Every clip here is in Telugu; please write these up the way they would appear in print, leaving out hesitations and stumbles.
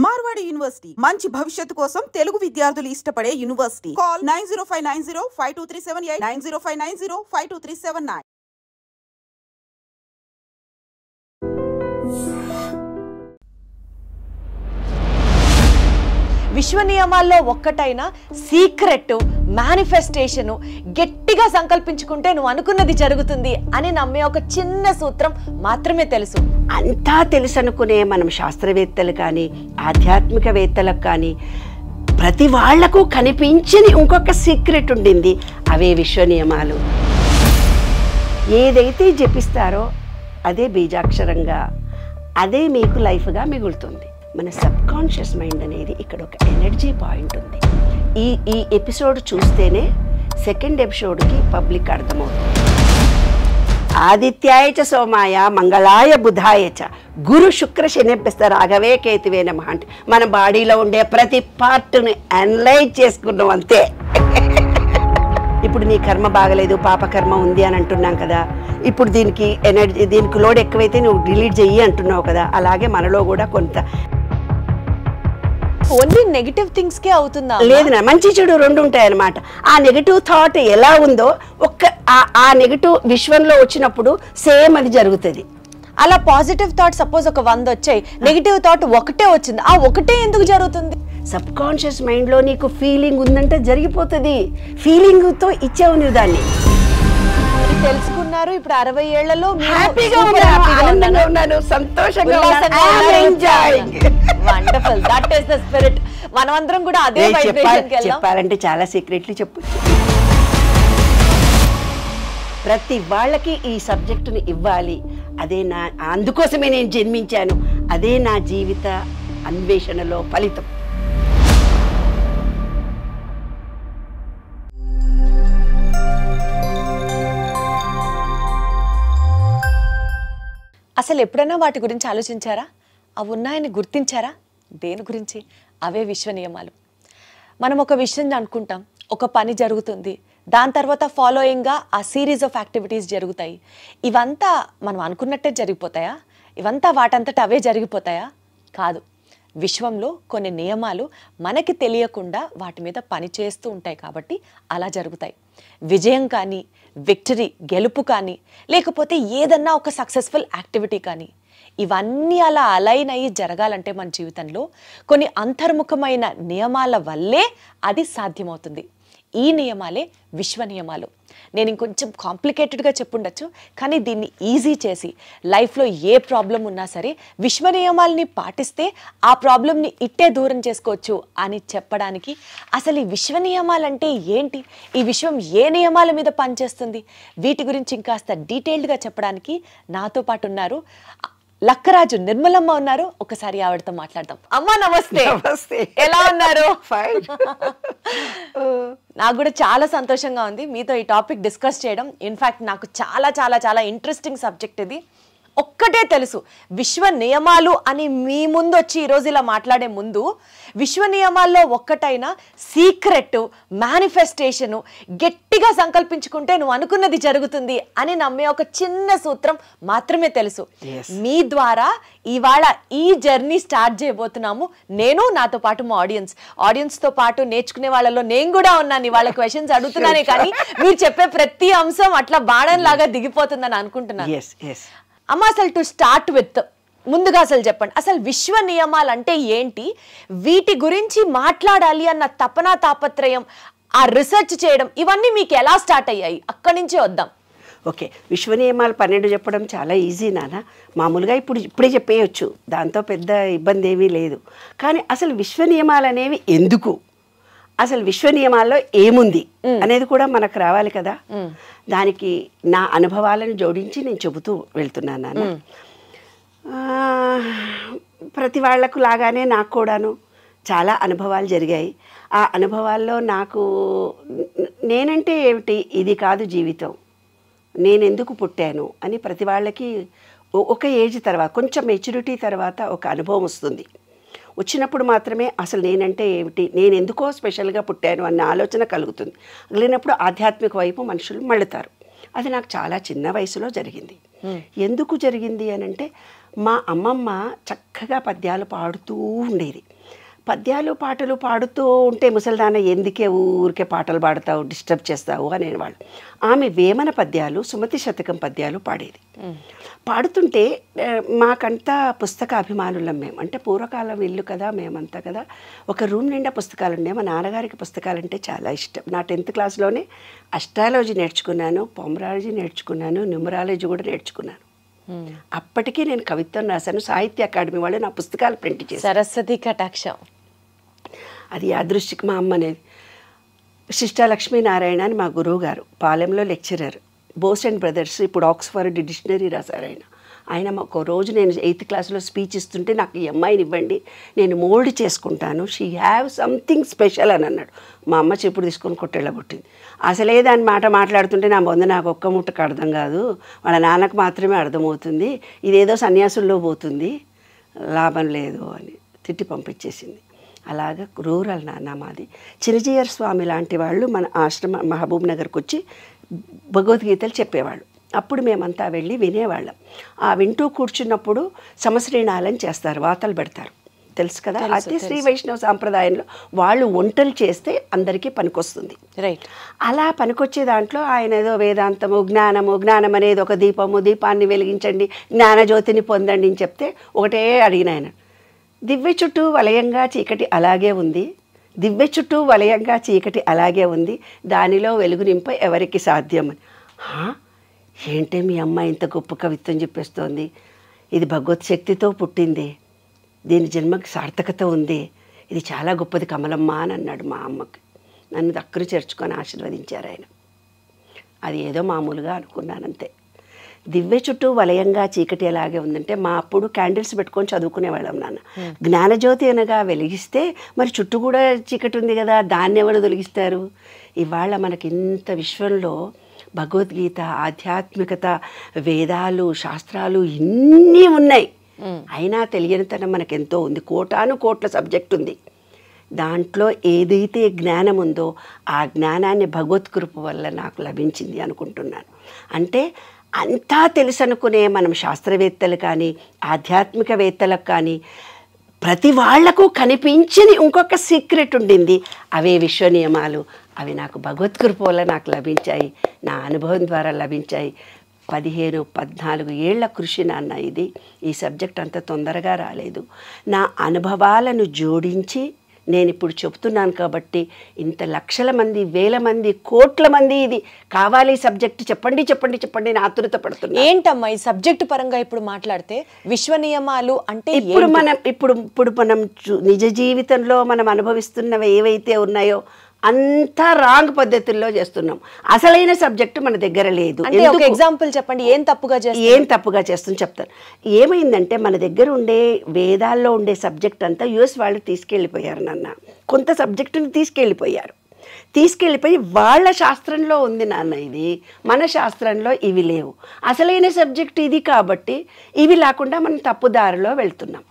మార్వాడి యూనివర్సిటీ మంచి భవిష్యత్తు కోసం తెలుగు విద్యార్థులు ఇష్టపడే యూనివర్సిటీ. కాల్ 9059052378 9059052379. విశ్వ నియమాల్లో ఒక్కటైన సీక్రెట్ మేనిఫెస్టేషన్ గట్టిగా సంకల్పించుకుంటే నువ్వు అనుకున్నది జరుగుతుంది అని నమ్మే ఒక చిన్న సూత్రం మాత్రమే తెలుసు. అంతా తెలుసు అనుకునే మనం శాస్త్రవేత్తలు కానీ ఆధ్యాత్మికవేత్తలకు కానీ ప్రతి వాళ్లకు కనిపించని ఇంకొక సీక్రెట్ ఉండింది. అవే విశ్వ నియమాలు. ఏదైతే జపిస్తారో అదే బీజాక్షరంగా, అదే మీకు లైఫ్గా మిగులుతుంది. మన సబ్ కాన్షియస్ మైండ్ అనేది ఇక్కడ ఒక ఎనర్జీ పాయింట్ ఉంది. ఈ ఎపిసోడ్ చూస్తేనే సెకండ్ ఎపిసోడ్కి పబ్లిక్ అర్థమవుతుంది. ఆదిత్యాయ చ సోమాయ మంగళాయ బుధాయ చ గురు శుక్ర శనిభ్యస్త రాఘవే కేతువే నమః అంటే మన బాడీలో ఉండే ప్రతి పార్ట్ని అనలైజ్ చేసుకున్నాం అంతే. ఇప్పుడు నీ కర్మ బాగలేదు, పాపకర్మ ఉంది అని అంటున్నాం కదా. ఇప్పుడు దీనికి ఎనర్జీ, దీనికి లోడ్ ఎక్కువైతే నువ్వు డిలీట్ చెయ్యి అంటున్నావు కదా. అలాగే మనలో కూడా కొంత ఓన్లీ నెగిటివ్ థింగ్స్ కే అవుతుందా? లేదు, మంచి చెడు రెండు ఉంటాయి అన్నమాట. ఆ నెగిటివ్ థాట్ ఎలా ఉందో ఆ నెగిటివ్ విశ్వంలో వచ్చినప్పుడు సేమ్ అది జరుగుతుంది. అలా పాజిటివ్ థాట్ సపోజ్ ఒక 100 వచ్చాయి, నెగిటివ్ థాట్ ఒకటే వచ్చింది, ఆ ఒకటే ఎందుకు జరుగుతుంది? సబ్ కాన్షియస్ మైండ్లో నీకు ఫీలింగ్ ఉందంటే జరిగిపోతుంది. ఫీలింగ్తో ఇచ్చావు నువ్వు దాన్ని. తెలుసుకున్నారు. ఇప్పుడు 60 ఏళ్లలో హ్యాపీగా ఉన్నాను, సంతోషంగా wonderful. That is the spirit. మనమందరం కూడా అదే వైబ్రేషన్ కి వెళ్దాం. చెప్పాలంటే చాలా సీక్రెట్లు చెప్పొచ్చు. ప్రతి వాళ్ళకి ఈ సబ్జెక్టుని ఇవ్వాలి. అదే అందుకోసమే నేను జన్మించాను. అదే నా జీవిత అన్వేషణలో ఫలితం. అసలు ఎప్పుడైనా వాటి గురించి ఆలోచించారా? అవి ఉన్నాయని గుర్తించారా? దేని గురించి? అవే విశ్వ నియమాలు. మనం ఒక విషయం అనుకుంటాం, ఒక పని జరుగుతుంది, దాని తర్వాత ఫాలోయింగ్గా ఆ సిరీస్ ఆఫ్ యాక్టివిటీస్ జరుగుతాయి. ఇవంతా మనం అనుకున్నట్టే జరిగిపోతాయా? ఇవంతా వాటంతట అవే జరిగిపోతాయా? కాదు. విశ్వంలో కొన్ని నియమాలు మనకి తెలియకుండా వాటి మీద పని చేస్తూ ఉంటాయి కాబట్టి అలా జరుగుతాయి. విజయం కానీ, విక్టరీ, గెలుపు కానీ, లేకపోతే ఏదన్నా ఒక సక్సెస్ఫుల్ యాక్టివిటీ కానీ, ఇవన్నీ అలా అలైన్ అయ్యి జరగాలంటే మన జీవితంలో కొన్ని అంతర్ముఖమైన నియమాల వల్లే అది సాధ్యమవుతుంది. ఈ నియమాలే విశ్వ నియమాలు. నేను ఇంకొంచెం కాంప్లికేటెడ్గా చెప్పుండొచ్చు, కానీ దీన్ని ఈజీ చేసి లైఫ్లో ఏ ప్రాబ్లం ఉన్నా సరే విశ్వ నియమాలని పాటిస్తే ఆ ప్రాబ్లంని ఇట్టే దూరం చేసుకోవచ్చు అని చెప్పడానికి, అసలు ఈ విశ్వ నియమాలంటే ఏంటి, ఈ విశ్వం ఏ నియమాల మీద పనిచేస్తుంది, వీటి గురించి ఇంకాస్త డీటెయిల్డ్గా చెప్పడానికి నాతో పాటు ఉన్నారు లక్కరాజు నిర్మలమ్మ ఉన్నారు. ఒకసారి ఆవిడతో మాట్లాడదాం. అమ్మా నమస్తే. ఎలా ఉన్నారు? నాకు కూడా చాలా సంతోషంగా ఉంది మీతో ఈ టాపిక్ డిస్కస్ చేయడం. ఇన్ఫ్యాక్ట్ నాకు చాలా చాలా చాలా ఇంట్రెస్టింగ్ సబ్జెక్ట్ ఇది. ఒక్కటే తెలుసు, విశ్వ నియమాలు అని మీ ముందు వచ్చి ఈరోజు ఇలా మాట్లాడే ముందు విశ్వ నియమాల్లో ఒక్కటైన సీక్రెట్ మేనిఫెస్టేషన్ గట్టిగా సంకల్పించుకుంటే నువ్వు అనుకున్నది జరుగుతుంది అని నమ్మే ఒక చిన్న సూత్రం మాత్రమే తెలుసు. మీ ద్వారా ఇవాళ ఈ జర్నీ స్టార్ట్ చేయబోతున్నాము. నేను, నాతో పాటు మా ఆడియన్స్తో పాటు నేర్చుకునే వాళ్ళలో నేను కూడా ఉన్నాను. వాళ్ళ క్వశ్చన్స్ అడుగుతున్నానే కానీ మీరు చెప్పే ప్రతి అంశం అట్లా బాణంలాగా దిగిపోతుందని అనుకుంటున్నాను. అమ్మ, అసలు టు స్టార్ట్ విత్ ముందుగా అసలు చెప్పండి, అసలు విశ్వ నియమాలు అంటే ఏంటి, వీటి గురించి మాట్లాడాలి అన్న తపన తాపత్రయం, ఆ రిసెర్చ్ చేయడం, ఇవన్నీ మీకు ఎలా స్టార్ట్ అయ్యాయి? అక్కడి నుంచే వద్దాం. ఓకే, విశ్వ నియమాలు 12 చెప్పడం చాలా ఈజీ నాన్న. మామూలుగా ఇప్పుడే చెప్పేయచ్చు, దాంతో పెద్ద ఇబ్బంది ఏమీ లేదు. కానీ అసలు విశ్వ నియమాలు అనేవి ఎందుకు, అసలు విశ్వ నియమాల్లో ఏముంది అనేది కూడా మనకు రావాలి కదా. దానికి నా అనుభవాలను జోడించి నేను చెబుతూ వెళ్తున్నాను నాన్న. ప్రతి వాళ్లకు లాగానే నాకు కూడాను చాలా అనుభవాలు జరిగాయి. ఆ అనుభవాల్లో నాకు నేనంటే ఏమిటి, ఇది కాదు జీవితం, నేనెందుకు పుట్టాను అని ప్రతి వాళ్ళకి ఒక ఏజ్ తర్వాత, కొంచెం మెచ్యూరిటీ తర్వాత ఒక అనుభవం వస్తుంది. వచ్చినప్పుడు మాత్రమే అసలు నేనంటే ఏమిటి, నేను ఎందుకో స్పెషల్గా పుట్టాను అన్న ఆలోచన కలుగుతుంది. కలిగినప్పుడు ఆధ్యాత్మిక వైపు మనుషులు మళ్ళుతారు. అది నాకు చాలా చిన్న వయసులో జరిగింది. ఎందుకు జరిగింది అని అంటే మా అమ్మమ్మ చక్కగా పద్యాలు పాడుతూ ఉండేది. పద్యాలు పాటలు పాడుతూ ఉంటే ముసలిదాన ఎందుకే ఊరికే పాటలు పాడతావు, డిస్టర్బ్ చేస్తావు అనేవాళ్ళు. ఆమె వేమన పద్యాలు, సుమతి శతకం పద్యాలు పాడేది. పాడుతుంటే మాకంతా పుస్తక అభిమానులం మేము. అంటే పూర్వకాలం ఇల్లు కదా, మేమంతా కదా. ఒక రూమ్ నిండా పుస్తకాలు ఉండే. మా నాన్నగారికి పుస్తకాలంటే చాలా ఇష్టం. నా 10th క్లాస్లోనే అస్ట్రాలజీ నేర్చుకున్నాను, పొమరాలజీ నేర్చుకున్నాను, న్యూమరాలజీ కూడా నేర్చుకున్నాను. అప్పటికీ నేను కవిత్వం రాశాను. సాహిత్య అకాడమీ వాళ్ళు నా పుస్తకాలు ప్రింట్ చేశారు. సరస్వతి కటాక్షం. అది యాదృష్టికి మా అమ్మ అనేది. శిష్టా లక్ష్మీనారాయణ అని మా గురువు గారు, పాలెంలో లెక్చరర్, బోస్ అండ్ బ్రదర్స్, ఇప్పుడు ఆక్స్ఫర్డ్ డిక్షనరీ రాశారు ఆయన. ఒక రోజు నేను 8th క్లాస్లో స్పీచ్ ఇస్తుంటే నాకు ఈ అమ్మాయిని ఇవ్వండి, నేను మోల్డ్ చేసుకుంటాను, షీ హ్యావ్ సంథింగ్ స్పెషల్ అని అన్నాడు. మా అమ్మ చెప్పుడు తీసుకొని కొట్టేళ్ళగొట్టింది. అసలే దాని మాట మాట్లాడుతుంటే నా బొంద నాకు ఒక్క ముట్టకు అర్థం కాదు, వాళ్ళ నాన్నకు మాత్రమే అర్థమవుతుంది, ఇదేదో సన్యాసుల్లో పోతుంది, లాభం లేదు అని తిట్టి పంపించేసింది. అలాగా రూరల్ నాన్న మాది. చిరజీయర్ స్వామి లాంటి వాళ్ళు మన ఆశ్రమ మహబూబ్ నగర్కి వచ్చి భగవద్గీతలు చెప్పేవాళ్ళు. అప్పుడు మేమంతా వెళ్ళి వినేవాళ్ళం. ఆ వింటూ కూర్చున్నప్పుడు సమశ్రీనాలని చేస్తారు, వాతలు పెడతారు, తెలుసు కదా. అయితే శ్రీ వైష్ణవ సాంప్రదాయంలో వాళ్ళు వంటలు చేస్తే అందరికీ పనికొస్తుంది. రైట్. అలా పనికొచ్చే దాంట్లో ఆయన ఏదో వేదాంతము, జ్ఞానం అనేది ఒక దీపము, దీపాన్ని వెలిగించండి, జ్ఞానజ్యోతిని పొందండి అని చెప్తే ఒకటే అడిగిన ఆయన, దివ్య చుట్టూ వలయంగా చీకటి అలాగే ఉంది, దివ్య చుట్టూ వలయంగా చీకటి అలాగే ఉంది, దానిలో వెలుగు నింప ఎవరికి సాధ్యం అని. ఏంటే మీ అమ్మ ఇంత గొప్ప కవిత్వం చెప్పేస్తోంది, ఇది భగవత్ శక్తితో పుట్టింది, దీని జన్మకి సార్థకత ఉంది, ఇది చాలా గొప్పది కమలమ్మ అని అన్నాడు మా అమ్మకి. నన్ను దగ్గర చేర్చుకొని ఆశీర్వదించారు ఆయన. అది ఏదో మామూలుగా అనుకున్నానంతే. దివ్య చుట్టూ వలయంగా చీకటి ఎలాగే ఉందంటే, మా అప్పుడు క్యాండిల్స్ పెట్టుకొని చదువుకునేవాళ్ళం నాన్న. జ్ఞానజ్యోతి అనగా వెలిగిస్తే మరి చుట్టూ కూడా చీకటి ఉంది కదా, దాన్ని ఎవరు తొలగిస్తారు? ఇవాళ మనకి ఇంత విశ్వంలో భగవద్గీత, ఆధ్యాత్మికత, వేదాలు, శాస్త్రాలు ఇన్నీ ఉన్నాయి, అయినా తెలియనితనం మనకెంతో ఉంది. కోట్ల సబ్జెక్ట్ ఉంది. దాంట్లో ఏదైతే జ్ఞానం ఉందో ఆ జ్ఞానాన్ని భగవత్కృప వల్ల నాకు లభించింది అనుకుంటున్నాను. అంటే అంతా తెలుసు అనుకునే మనం శాస్త్రవేత్తలు కానీ ఆధ్యాత్మికవేత్తలకు కానీ ప్రతి వాళ్లకు కనిపించని ఇంకొక సీక్రెట్ ఉండింది. అవే విశ్వ నియమాలు. అవి నాకు భగవత్కృప వల్ల నాకు లభించాయి, నా అనుభవం ద్వారా లభించాయి. 14 ఏళ్ల కృషి నాన్న ఇది. ఈ సబ్జెక్ట్ అంత తొందరగా రాలేదు. నా అనుభవాలను జోడించి నేను ఇప్పుడు చెప్తున్నాను కాబట్టి ఇంత లక్షల మంది, వేల మంది, కోట్ల మంది ఇది కావాలి సబ్జెక్ట్ చెప్పండి చెప్పండి చెప్పండి అని ఆతురత పడుతున్నా. ఏంటమ్మా ఈ సబ్జెక్ట్ పరంగా ఇప్పుడు మాట్లాడితే విశ్వ నియమాలు అంటే ఇప్పుడు మనం నిజ జీవితంలో మనం అనుభవిస్తున్నవి ఏవైతే ఉన్నాయో అంతా రాంగ్ పద్ధతుల్లో చేస్తున్నాం. అసలైన సబ్జెక్టు మన దగ్గర లేదు. ఒక ఎగ్జాంపుల్ చెప్పండి, ఏం తప్పుగా చేస్తుంది చెప్తాను. ఏమైందంటే మన దగ్గర ఉండే వేదాల్లో ఉండే సబ్జెక్ట్ అంతా యుఎస్ వాళ్ళు తీసుకెళ్ళిపోయారు నాన్న. కొంత సబ్జెక్టుని తీసుకెళ్ళిపోయి వాళ్ళ శాస్త్రంలో ఉంది నాన్న ఇది, మన శాస్త్రంలో ఇవి లేవు. అసలైన సబ్జెక్ట్ ఇది కాబట్టి ఇవి లేకుండా మనం తప్పుదారిలో వెళ్తున్నాం.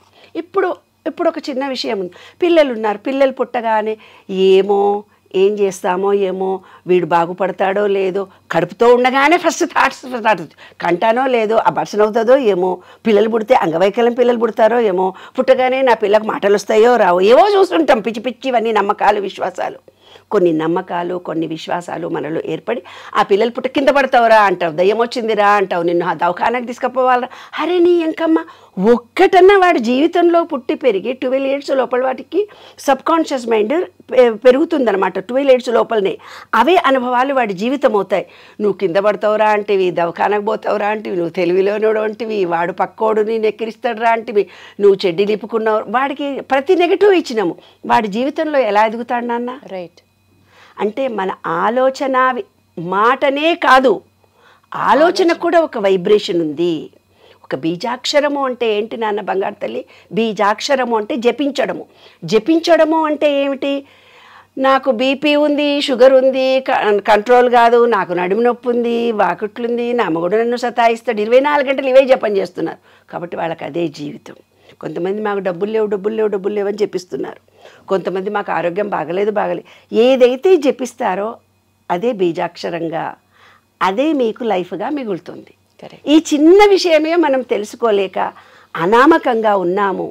ఇప్పుడు ఒక చిన్న విషయం ఉంది. పిల్లలు ఉన్నారు, పిల్లలు పుట్టగానే ఏం చేస్తామో ఏమో, వీడు బాగుపడతాడో లేదో, కడుపుతో ఉండగానే ఫస్ట్ థాట్స్ కంటానో లేదో, అబార్షన్ అవుతుందో ఏమో, పిల్లలు పుడితే అంగవైకల్యం పిల్లలు పుడతారో ఏమో, పుట్టగానే నా పిల్లకు మాటలు వస్తాయో రావో, ఏవో చూస్తుంటాం పిచ్చి ఇవన్నీ నమ్మకాలు, విశ్వాసాలు. కొన్ని నమ్మకాలు, కొన్ని విశ్వాసాలు మనలో ఏర్పడి ఆ పిల్లలు పుట్ట కింద పడతావురా అంటావు, దయ్యం వచ్చిందిరా అంటావు, నిన్ను ఆ దవాఖానకు తీసుకుపోవాలరా. అరే నీ ఎంకమ్మ, ఒక్కటన్నా వాడి జీవితంలో పుట్టి పెరిగి 12 years లోపల వాటికి సబ్కాన్షియస్ మైండ్ పెరుగుతుందన్నమాట. 12 years లోపలనే అవే అనుభవాలు వాడి జీవితం అవుతాయి. నువ్వు కింద పడతావురా అంటివి, దవాఖానకు పోతావురా అంటివి, నువ్వు తెలివిలోనోడు అంటివి, వాడు పక్కోడుని నెక్కిరిస్తాడురా అంటివి, నువ్వు చెడ్డి నిప్పుకున్నావు. వాడికి ప్రతి నెగటివ్ ఇచ్చినాము. వాడి జీవితంలో ఎలా ఎదుగుతాడు నాన్న? రైట్. అంటే మన ఆలోచన మాటనే కాదు, ఆలోచన కూడా ఒక వైబ్రేషన్ ఉంది. ఒక బీజాక్షరము అంటే ఏంటి నాన్న బంగారు తల్లి? బీజాక్షరము అంటే జపించడము అంటే ఏమిటి? నాకు బీపీ ఉంది, షుగర్ ఉంది, కంట్రోల్ కాదు, నాకు నడుము నొప్పి ఉంది, వాకుట్లుంది, నా మగుడు నన్ను సతాయిస్తాడు, 24 గంటలు ఇవే జపం చేస్తున్నారు. కాబట్టి వాళ్ళకి అదే జీవితం. కొంతమంది మాకు డబ్బులు లేవు అని చెప్పిస్తున్నారు. కొంతమంది మాకు ఆరోగ్యం బాగలేదు. ఏదైతే జపిస్తారో అదే బీజాక్షరంగా, అదే మీకు లైఫ్గా మిగులుతుంది. ఈ చిన్న విషయమే మనం తెలుసుకోలేక అనామకంగా ఉన్నాము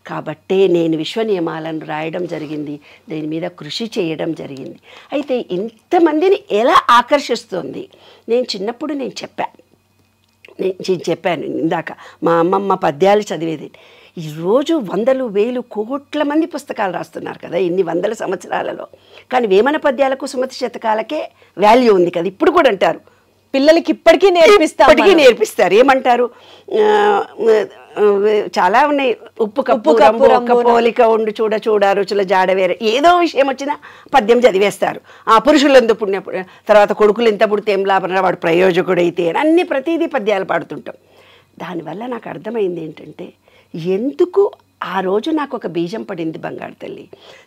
కాబట్టే నేను విశ్వ నియమాలను రాయడం జరిగింది, దీని మీద కృషి చేయడం జరిగింది. అయితే ఇంతమందిని ఎలా ఆకర్షిస్తుంది? నేను చిన్నప్పుడు నేను చెప్పాను ఇందాక, మా అమ్మమ్మ పద్యాలు చదివేది. ఈరోజు వందలు వేలు కోట్ల మంది పుస్తకాలు రాస్తున్నారు కదా ఇన్ని వందల సంవత్సరాలలో, కానీ వేమన పద్యాలకు సుమతి శతకాలకే వాల్యూ ఉంది కదా. ఇప్పుడు కూడా అంటారు పిల్లలకి ఇప్పటికీ నేర్పిస్తారు. ఏమంటారు? చాలా ఉన్నాయి. ఉప్పు కప్పు ఒక్క పోలిక ఉండు చూడ రుచుల జాడ వేరే, ఏదో విషయం వచ్చినా పద్యం చదివేస్తారు. ఆ పురుషులందు పుణ్య, తర్వాత కొడుకులు ఎంత పుడితే ఏం లాభం, వాడు ప్రయోజకుడైతే, అన్ని ప్రతిదీ పద్యాలు పాడుతుంటాం. దానివల్ల నాకు అర్థమైంది ఏంటంటే, ఎందుకు ఆ రోజు నాకు ఒక బీజం పడింది బంగారు తల్లి.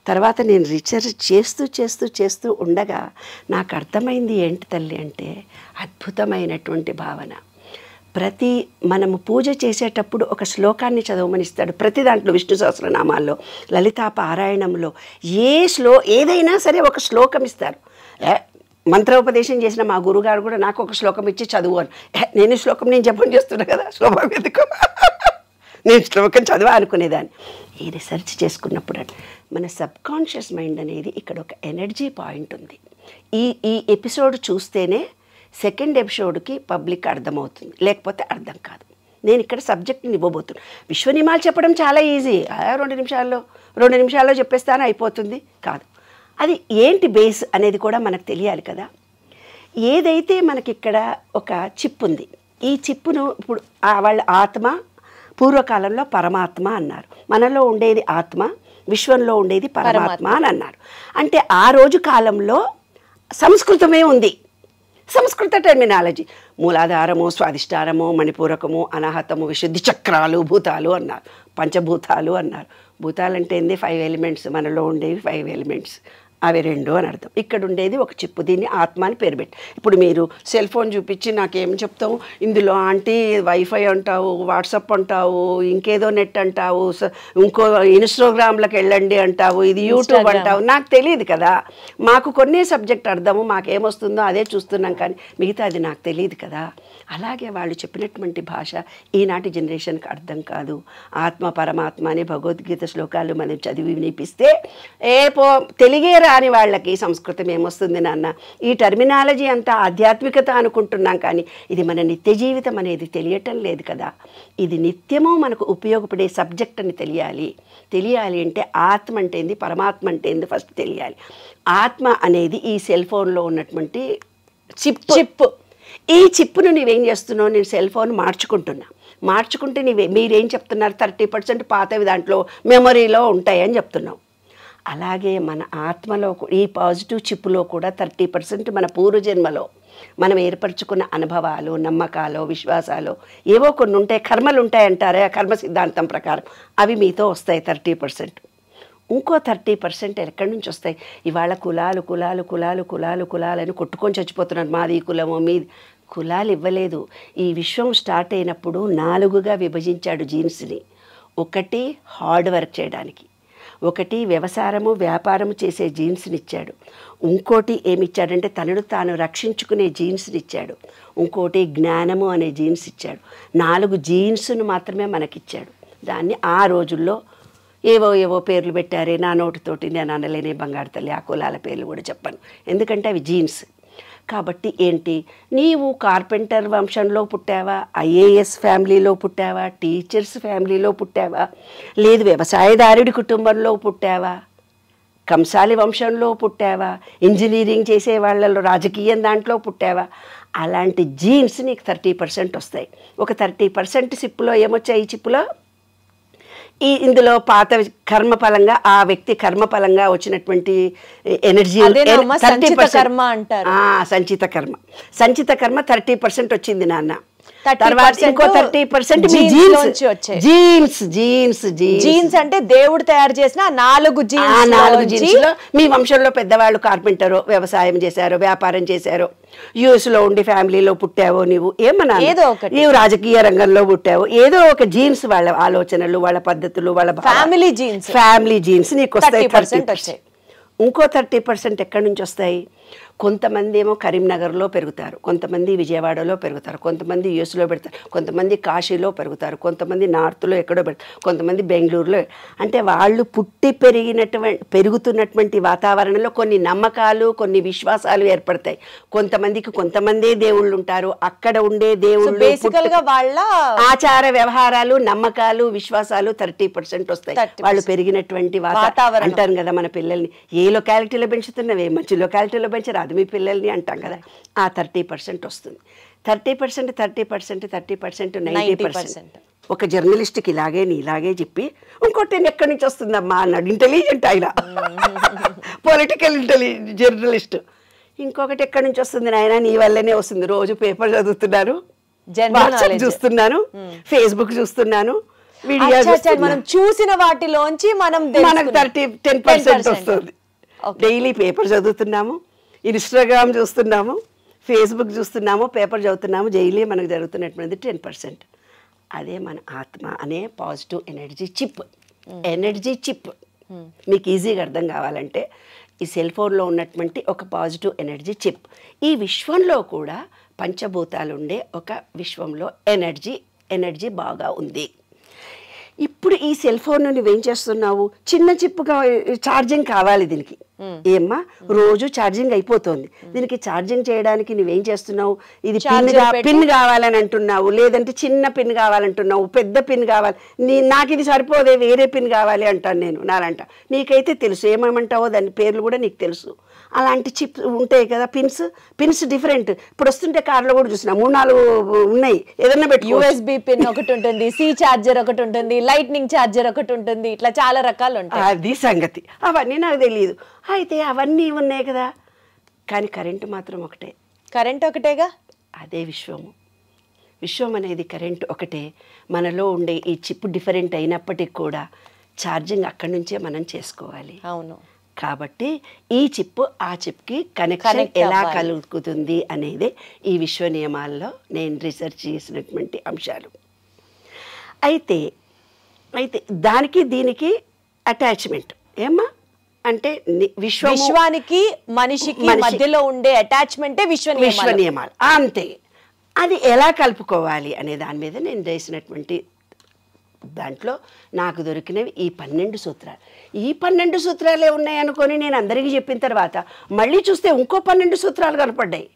తర్వాత నేను రీసెర్చ్ చేస్తూ ఉండగా నాకు అర్థమైంది ఏంటి తల్లి అంటే, అద్భుతమైనటువంటి భావన. మనము పూజ చేసేటప్పుడు ఒక శ్లోకాన్ని చదవమని ఇస్తాడు. ప్రతి దాంట్లో విష్ణు సహస్రనామాల్లో, లలితా పారాయణంలో ఏదైనా సరే ఒక శ్లోకం ఇస్తారు. మంత్రోపదేశం చేసిన మా గురుగారు కూడా నాకు ఒక శ్లోకం ఇచ్చి చదువు అని. నేను శ్లోకం నేను జపం చేస్తున్నా కదా, శ్లోకం ఎందుకు, నేను శ్లోకం చదివా అనుకునేదాన్ని. ఈ రీసెర్చ్ చేసుకున్నప్పుడు మన సబ్కాన్షియస్ మైండ్ అనేది ఇక్కడ ఒక ఎనర్జీ పాయింట్ ఉంది. ఈ ఎపిసోడ్ చూస్తేనే సెకండ్ ఎపిసోడ్కి పబ్లిక్ అర్థమవుతుంది, లేకపోతే అర్థం కాదు. నేను ఇక్కడ సబ్జెక్ట్ని ఇవ్వబోతున్నాను. విశ్వనియమాలు చెప్పడం చాలా ఈజీ, 2 నిమిషాల్లో చెప్పేస్తాను అయిపోతుంది కాదు. అది ఏంటి బేస్ అనేది కూడా మనకు తెలియాలి కదా. ఏదైతే మనకిక్కడ ఒక చిప్ ఉంది, ఈ చిప్పును ఇప్పుడు వాళ్ళ ఆత్మ, పూర్వకాలంలో పరమాత్మ అన్నారు. మనలో ఉండేది ఆత్మ, విశ్వంలో ఉండేది పరమాత్మ అని అన్నారు. అంటే ఆ రోజు కాలంలో సంస్కృతమే ఉంది, సంస్కృత టెర్మినాలజీ. మూలాధారము, స్వాధిష్టానము, మణిపూరకము, అనాహతము, విశుద్ధి చక్రాలు, భూతాలు అన్నారు, పంచభూతాలు అన్నారు. భూతాలు అంటే ఏంది? 5 ఎలిమెంట్స్. మనలో ఉండేవి 5 ఎలిమెంట్స్, అవి 2 అని అర్థం. ఇక్కడ ఉండేది ఒక చిప్పు, దీన్ని ఆత్మ అని పేరు పెట్టి. ఇప్పుడు మీరు సెల్ ఫోన్ చూపించి నాకేం చెప్తావు, ఇందులో ఆంటీ వైఫై అంటావు, వాట్సాప్ అంటావు, ఇంకేదో నెట్ అంటావు, ఇంకో ఇన్స్టాగ్రామ్లకు వెళ్ళండి అంటావు, ఇది యూట్యూబ్ అంటావు. నాకు తెలియదు కదా, మాకు కొన్ని సబ్జెక్ట్ అర్థము, మాకేమొస్తుందో అదే చూస్తున్నాం, కానీ మిగతా అది నాకు తెలియదు కదా. అలాగే వాళ్ళు చెప్పినటువంటి భాష ఈనాటి జనరేషన్కి అర్థం కాదు. ఆత్మ పరమాత్మ అని భగవద్గీత శ్లోకాలు మనం చదివి వినిపిస్తే తెలుగే రాని వాళ్ళకి సంస్కృతం ఏమొస్తుంది నాన్న, ఈ టర్మినాలజీ అంతా ఆధ్యాత్మికత అనుకుంటున్నాం, కానీ ఇది మన నిత్య జీవితం అనేది తెలియటం లేదు కదా. ఇది నిత్యము మనకు ఉపయోగపడే సబ్జెక్ట్ అని తెలియాలి అంటే ఆత్మ అంటే ఏంది, పరమాత్మ అంటే ఏంది ఫస్ట్ తెలియాలి. ఆత్మ అనేది ఈ సెల్ ఫోన్లో ఉన్నటువంటి చిప్. ఈ చిప్పును నువ్వేం చేస్తున్నావు? నేను సెల్ ఫోన్ మార్చుకుంటే మీరేం చెప్తున్నారు? 30% పాతవి దాంట్లో మెమొరీలో ఉంటాయని చెప్తున్నావు. అలాగే మన ఆత్మలో ఈ పాజిటివ్ చిప్పులో కూడా 30% మన పూర్వజన్మలో మనం ఏర్పరచుకున్న అనుభవాలు, నమ్మకాలు, విశ్వాసాలు ఏవో కొన్ని ఉంటాయి, కర్మలు ఉంటాయంటారే, ఆ కర్మ సిద్ధాంతం ప్రకారం అవి మీతో వస్తాయి 30%. ఇంకో 30% ఎక్కడి నుంచి వస్తాయి? ఇవాళ కులాలు అని కొట్టుకొని చచ్చిపోతున్నారు. మాది కులము, మీది. కులాలు ఇవ్వలేదు. ఈ విశ్వం స్టార్ట్ అయినప్పుడు 4గా విభజించాడు జీన్స్ని. ఒకటి హార్డ్ వర్క్ చేయడానికి, ఒకటి వ్యవసాయము వ్యాపారము చేసే జీన్స్ని ఇచ్చాడు, ఇంకోటి ఏమిచ్చాడంటే తనను తాను రక్షించుకునే జీన్స్ని ఇచ్చాడు, ఇంకోటి జ్ఞానము అనే జీన్స్ ఇచ్చాడు. 4 జీన్స్ను మాత్రమే మనకిచ్చాడు. దాన్ని ఆ రోజుల్లో ఏవో పేర్లు పెట్టారే, నా నోటితోటి నేను అనలేనే బంగారు తల్లి, ఆ కులాల పేర్లు కూడా చెప్పాను, ఎందుకంటే అవి జీన్స్. కాబట్టి ఏంటి, నీవు కార్పెంటర్ వంశంలో పుట్టావా, ఐఏఎస్ ఫ్యామిలీలో పుట్టావా, టీచర్స్ ఫ్యామిలీలో పుట్టావా, లేదు వ్యవసాయదారుడి కుటుంబంలో పుట్టావా, కంసాలి వంశంలో పుట్టావా, ఇంజనీరింగ్ చేసే వాళ్ళలో రాజకీయం దాంట్లో పుట్టావా, అలాంటి జీన్స్ నీకు 30% వస్తాయి. ఒక 30% చిప్పులో ఏమొచ్చాయి? ఈ చిప్పులో ఇందులో పాత కర్మఫలంగా, ఆ వ్యక్తి కర్మఫలంగా వచ్చినటువంటి ఎనర్జీ, సంచిత కర్మ 30% వచ్చింది నాన్న. తర్వాత ఇంకో 30% జీన్స్ అంటే దేవుడు తయారు చేసిన 4 జీన్స్. మీ వంశంలో పెద్దవాళ్ళు కార్పెంటరు, వ్యవసాయం చేశారు, వ్యాపారం చేశారు, యుఎస్లో ఉండి ఫ్యామిలీలో పుట్టావో, నీవు ఏమన్నా నీవు రాజకీయ రంగంలో పుట్టావో, ఏదో ఒక జీన్స్, వాళ్ళ ఆలోచనలు, వాళ్ళ పద్ధతులు, వాళ్ళ ఫ్యామిలీ జీన్స్ నీకు వస్తాయి 30%. ఇంకో 30% ఎక్కడి నుంచి వస్తాయి? కొంతమంది ఏమో కరీంనగర్లో పెరుగుతారు, కొంతమంది విజయవాడలో పెరుగుతారు, కొంతమంది యూఎస్లో పెడతారు, కొంతమంది కాశీలో పెరుగుతారు, కొంతమంది నార్త్లో ఎక్కడో పెడతారు, కొంతమంది బెంగళూరులో. అంటే వాళ్ళు పుట్టి పెరుగుతున్నటువంటి వాతావరణంలో కొన్ని నమ్మకాలు, కొన్ని విశ్వాసాలు ఏర్పడతాయి. కొంతమందే దేవుళ్ళు ఉంటారు, అక్కడ ఉండే దేవుళ్ళు బేసికల్గా వాళ్ళ ఆచార వ్యవహారాలు, నమ్మకాలు, విశ్వాసాలు 30% వస్తాయి. వాళ్ళు పెరిగినటువంటి వాతావరణం. అంటారు కదా మన పిల్లల్ని ఏ లొకాలిటీలో పెంచుతున్నవే మంచి లొకాలిటీలో పెంచరాదు మీ పిల్లల్ని అంటాం కదా. ఆ 30% వస్తుంది. 30%, 90%. ఒక జర్నలిస్ట్కి ఇలాగే చెప్పి ఇంకోటి ఎక్కడి నుంచి వస్తుందమ్మా అన్నాడు. ఇంటెలిజెంట్ ఆయన, పొలిటికల్ జర్నలిస్ట్. ఇంకొకటి ఎక్కడి నుంచి వస్తుంది నాయన, నీ వల్లనే వస్తుంది. రోజు పేపర్ చదువుతున్నాను, వాట్సాప్ చూస్తున్నాను, ఫేస్బుక్ చూస్తున్నాను, మనం చూసిన వాటిలోంచి మనకు 10% వస్తుంది. డైలీ పేపర్ చదువుతున్నాము, ఇన్స్టాగ్రామ్ చూస్తున్నాము, ఫేస్బుక్ చూస్తున్నాము, పేపర్ చదువుతున్నాము. డైలీ మనకు జరుగుతున్నటువంటిది 10%. అదే మన ఆత్మ అనే పాజిటివ్ ఎనర్జీ చిప్. మీకు ఈజీగా అర్థం కావాలంటే ఈ సెల్ ఫోన్లో ఉన్నటువంటి ఒక పాజిటివ్ ఎనర్జీ చిప్. ఈ విశ్వంలో కూడా పంచభూతాలు ఉండే ఒక విశ్వంలో ఎనర్జీ బాగా ఉంది. ఇప్పుడు ఈ సెల్ ఫోన్ నువ్వేం చేస్తున్నావు, చిన్న చిప్పుగా ఛార్జింగ్ కావాలి దీనికి. ఏమ్మా రోజు ఛార్జింగ్ అయిపోతుంది, దీనికి ఛార్జింగ్ చేయడానికి నువ్వేం చేస్తున్నావు, ఇది పిన్ కావాలని అంటున్నావు, లేదంటే చిన్న పిన్ కావాలంటున్నావు, పెద్ద పిన్ కావాలి, నాకు ఇది సరిపోదే వేరే పిన్ కావాలి అంటాను నేను. నాలంట నీకైతే తెలుసు ఏమేమంటావో దాని పేర్లు కూడా నీకు తెలుసు. అలాంటి చిప్స్ ఉంటాయి కదా, పిన్స్ డిఫరెంట్. ఇప్పుడు వస్తుంటే కార్లో కూడా చూసినా 3-4 ఉన్నాయి. ఏదన్నా పెట్టి USB పిన్ ఒకటి ఉంటుంది, సి ఛార్జర్ ఒకటి ఉంటుంది, లైట్నింగ్ ఛార్జర్ ఒకటి ఉంటుంది, ఇట్లా చాలా రకాలు ఉంటాయి. అది సంగతి. అవన్నీ నాకు తెలియదు. అయితే అవన్నీ ఉన్నాయి కదా, కానీ కరెంటు మాత్రం ఒకటే. కరెంట్ ఒకటేగా, అదే విశ్వం అనేది కరెంటు ఒకటే. మనలో ఉండే ఈ చిప్ డిఫరెంట్ అయినప్పటికీ కూడా ఛార్జింగ్ అక్కడి నుంచే మనం చేసుకోవాలి. అవును. కాబట్టి ఈ చిప్ ఆ చిప్కి కనెక్షన్ ఎలా కలుగుతుంది అనేది ఈ విశ్వ నియమాల్లో నేను రీసెర్చ్ చేసినటువంటి అంశాలు. అయితే దానికి దీనికి అటాచ్మెంట్ ఏమ్మా అంటే విశ్వానికి మనిషికి మధ్యలో ఉండే అటాచ్మెంటే విశ్వ నియమాలు అంతే. అది ఎలా కలుపుకోవాలి అనే దాని మీద నేను చేసినటువంటి దాంట్లో నాకు దొరికినవి ఈ 12 సూత్రాలు. ఈ 12 సూత్రాలే ఉన్నాయనుకొని నేను అందరికీ చెప్పిన తర్వాత మళ్ళీ చూస్తే ఇంకో 12 సూత్రాలు కనపడ్డాయి.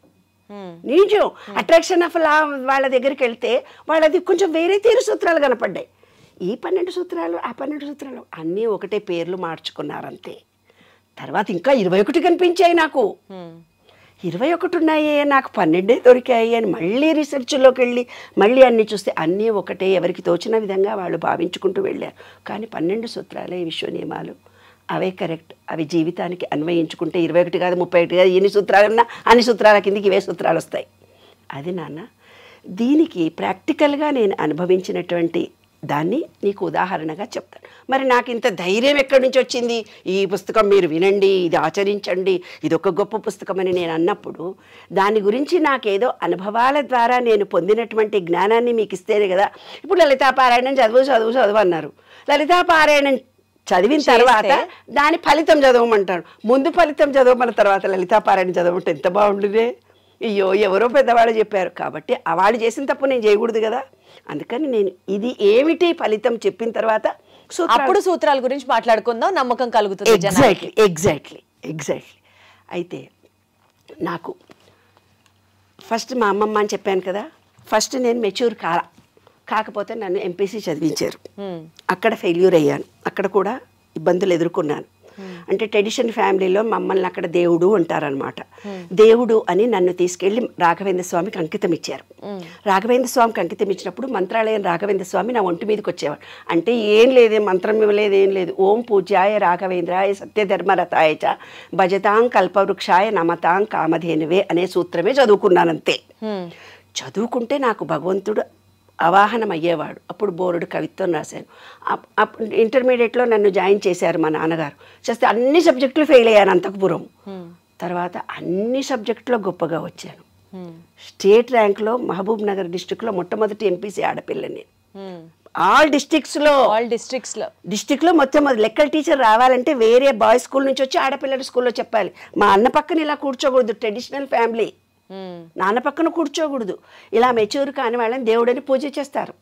నిజం అట్రాక్షన్ ఆఫ్ లా వాళ్ళ దగ్గరికి వెళ్తే వాళ్ళది కొంచెం వేరే తీరు సూత్రాలు కనపడ్డాయి. ఈ 12 సూత్రాలు ఆ 12 సూత్రాలు అన్నీ ఒకటే పేర్లు మార్చుకున్నారంతే. తర్వాత ఇంకా 21 కనిపించాయి నాకు. 21 ఉన్నాయే, నాకు 12 దొరికాయి అని మళ్ళీ రీసెర్చ్లోకి వెళ్ళి మళ్ళీ అన్నీ చూస్తే అన్నీ ఒకటే, ఎవరికి తోచిన విధంగా వాళ్ళు భావించుకుంటూ వెళ్ళారు. కానీ 12 సూత్రాలే విశ్వ నియమాలు, అవే కరెక్ట్. అవి జీవితానికి అన్వయించుకుంటే 21 కాదు 31 కాదు, ఎన్ని సూత్రాలన్నా అన్ని సూత్రాల కిందికి ఇవే సూత్రాలు వస్తాయి. అది నాన్న దీనికి ప్రాక్టికల్గా నేను అనుభవించినటువంటి దాన్ని నీకు ఉదాహరణగా చెప్తాను. మరి నాకు ఇంత ధైర్యం ఎక్కడి నుంచి వచ్చింది, ఈ పుస్తకం మీరు వినండి, ఇది ఆచరించండి, ఇది ఒక గొప్ప పుస్తకం అని నేను అన్నప్పుడు దాని గురించి నాకేదో అనుభవాల ద్వారా నేను పొందినటువంటి జ్ఞానాన్ని మీకు ఇస్తేనే కదా. ఇప్పుడు లలితాపారాయణం చదువు అన్నారు. లలితాపారాయణం చదివిన తర్వాత దాని ఫలితం చదవమంటాడు. ముందు ఫలితం చదవమన్న తర్వాత లలితాపారాయణం చదవమంటే ఎంత బాగుండునే. అయ్యో ఎవరో పెద్దవాళ్ళు చెప్పారు కాబట్టి వాళ్ళు చేసిన తప్పు నేను చేయకూడదు కదా. అందుకని నేను ఇది ఏమిటి ఫలితం చెప్పిన తర్వాత అప్పుడు సూత్రాల గురించి మాట్లాడుకుందాం, నమ్మకం కలుగుతుంది. ఎగ్జాక్ట్లీ. అయితే నాకు ఫస్ట్ మా అమ్మమ్మ అని చెప్పాను కదా, ఫస్ట్ నేను మెచ్యూర్ కాకపోతే నన్ను ఎంపీసీ చదివించారు. అక్కడ ఫెయిల్యూర్ అయ్యాను, అక్కడ కూడా ఇబ్బందులు ఎదుర్కొన్నాను. అంటే ట్రెడిషన్ ఫ్యామిలీలో మమ్మల్ని అక్కడ దేవుడు అంటారనమాట. దేవుడు అని నన్ను తీసుకెళ్లి రాఘవేంద్ర స్వామికి అంకితం ఇచ్చారు. రాఘవేంద్ర స్వామికి అంకితం ఇచ్చినప్పుడు మంత్రాలయం రాఘవేంద్ర స్వామి నా ఒంటి మీదకి వచ్చేవాడు. అంటే ఏం లేదు, మంత్రం ఇవ్వలేదు, ఏం లేదు. ఓం పూజ్యాయ రాఘవేంద్రాయ సత్యధర్మరథాయ చ భజతాం కల్పవృక్షాయ నమతాం కామధేనువే అనే సూత్రమే చదువుకున్నానంతే. చదువుకుంటే నాకు భగవంతుడు అవాహనం అయ్యేవాడు. అప్పుడు బోర్డు కవిత్వం రాశాను. ఇంటర్మీడియట్లో నన్ను జాయిన్ చేశారు మా నాన్నగారు. చేస్తే అన్ని సబ్జెక్టులు ఫెయిల్ అయ్యాను అంతకుపురం. తర్వాత అన్ని సబ్జెక్టులో గొప్పగా వచ్చాను. స్టేట్ ర్యాంక్లో మహబూబ్ నగర్ డిస్ట్రిక్ట్లో మొట్టమొదటి ఎంపీసీ ఆడపిల్లని. ఆల్ డిస్ట్రిక్ట్స్లో మొత్తం లెక్కల టీచర్ రావాలంటే వేరే బాయ్స్ స్కూల్ నుంచి వచ్చి ఆడపిల్లల స్కూల్లో చెప్పాలి. మా అన్న పక్కన ఇలా కూర్చోకూడదు, ట్రెడిషనల్ ఫ్యామిలీ. నాన్న పక్కన కూర్చోకూడదు. ఇలా మెచ్యూర్ కాని వాళ్ళని దేవుడని పూజ చేస్తారు.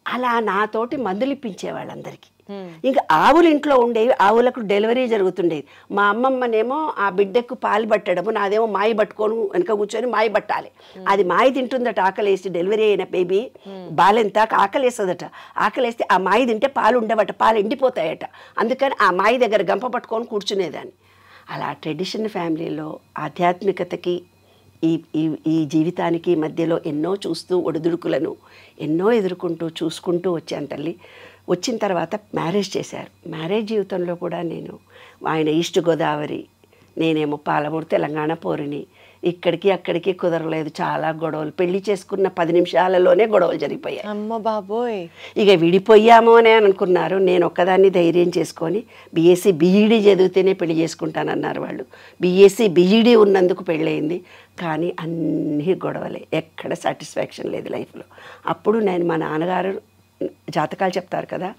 అలా నాతోటి మందులు ఇప్పించేవాళ్ళు అందరికీ. ఇంకా ఆవులు ఇంట్లో ఉండేవి, ఆవులకు డెలివరీ జరుగుతుండేది. మా అమ్మమ్మనేమో ఆ బిడ్డకు పాలు పట్టడము, నాదేమో మాయి పట్టుకొని వెనక కూర్చొని మాయి పట్టాలి. అది మాయి తింటుందట ఆకలేసి, డెలివరీ అయిన బేబీ బాలెంత ఆకలేస్తుందట. ఆకలేస్తే ఆ మాయి తింటే పాలు ఉండవట, పాలు ఎండిపోతాయట. అందుకని ఆ మాయి దగ్గర గంప పట్టుకొని కూర్చునేదాన్ని. అలా ట్రెడిషనల్ ఫ్యామిలీలో ఆధ్యాత్మికతకి ఈ జీవితానికి మధ్యలో ఎన్నో చూస్తూ ఒడిదుడుకులను ఎన్నో ఎదుర్కొంటూ చూసుకుంటూ వచ్చాను తల్లి. వచ్చిన తర్వాత మ్యారేజ్ చేశారు. మ్యారేజ్ జీవితంలో కూడా నేను ఆయన ఈస్ట్ గోదావరి, నేనేమో పాలమూరు తెలంగాణ పోరిని. ఇక్కడికి అక్కడికి కుదరలేదు, చాలా గొడవలు. పెళ్లి చేసుకున్న 10 నిమిషాలలోనే గొడవలు జరిగిపోయాయి. అమ్మ బాబోయ్. ఇక విడిపోయామో అని అనుకున్నారు. నేను ఒక్కదాన్ని ధైర్యం చేసుకొని బీఎస్సీ బీఈడీ చదివితేనే పెళ్లి చేసుకుంటానన్నారు వాళ్ళు. బీఎస్సీ బీఈడీ ఉన్నందుకు పెళ్ళయింది. కానీ అన్నీ గొడవలే, ఎక్కడ సాటిస్ఫాక్షన్ లేదు లైఫ్లో. అప్పుడు నేను మా నాన్నగారు జాతకాలు చెప్తారు కదా,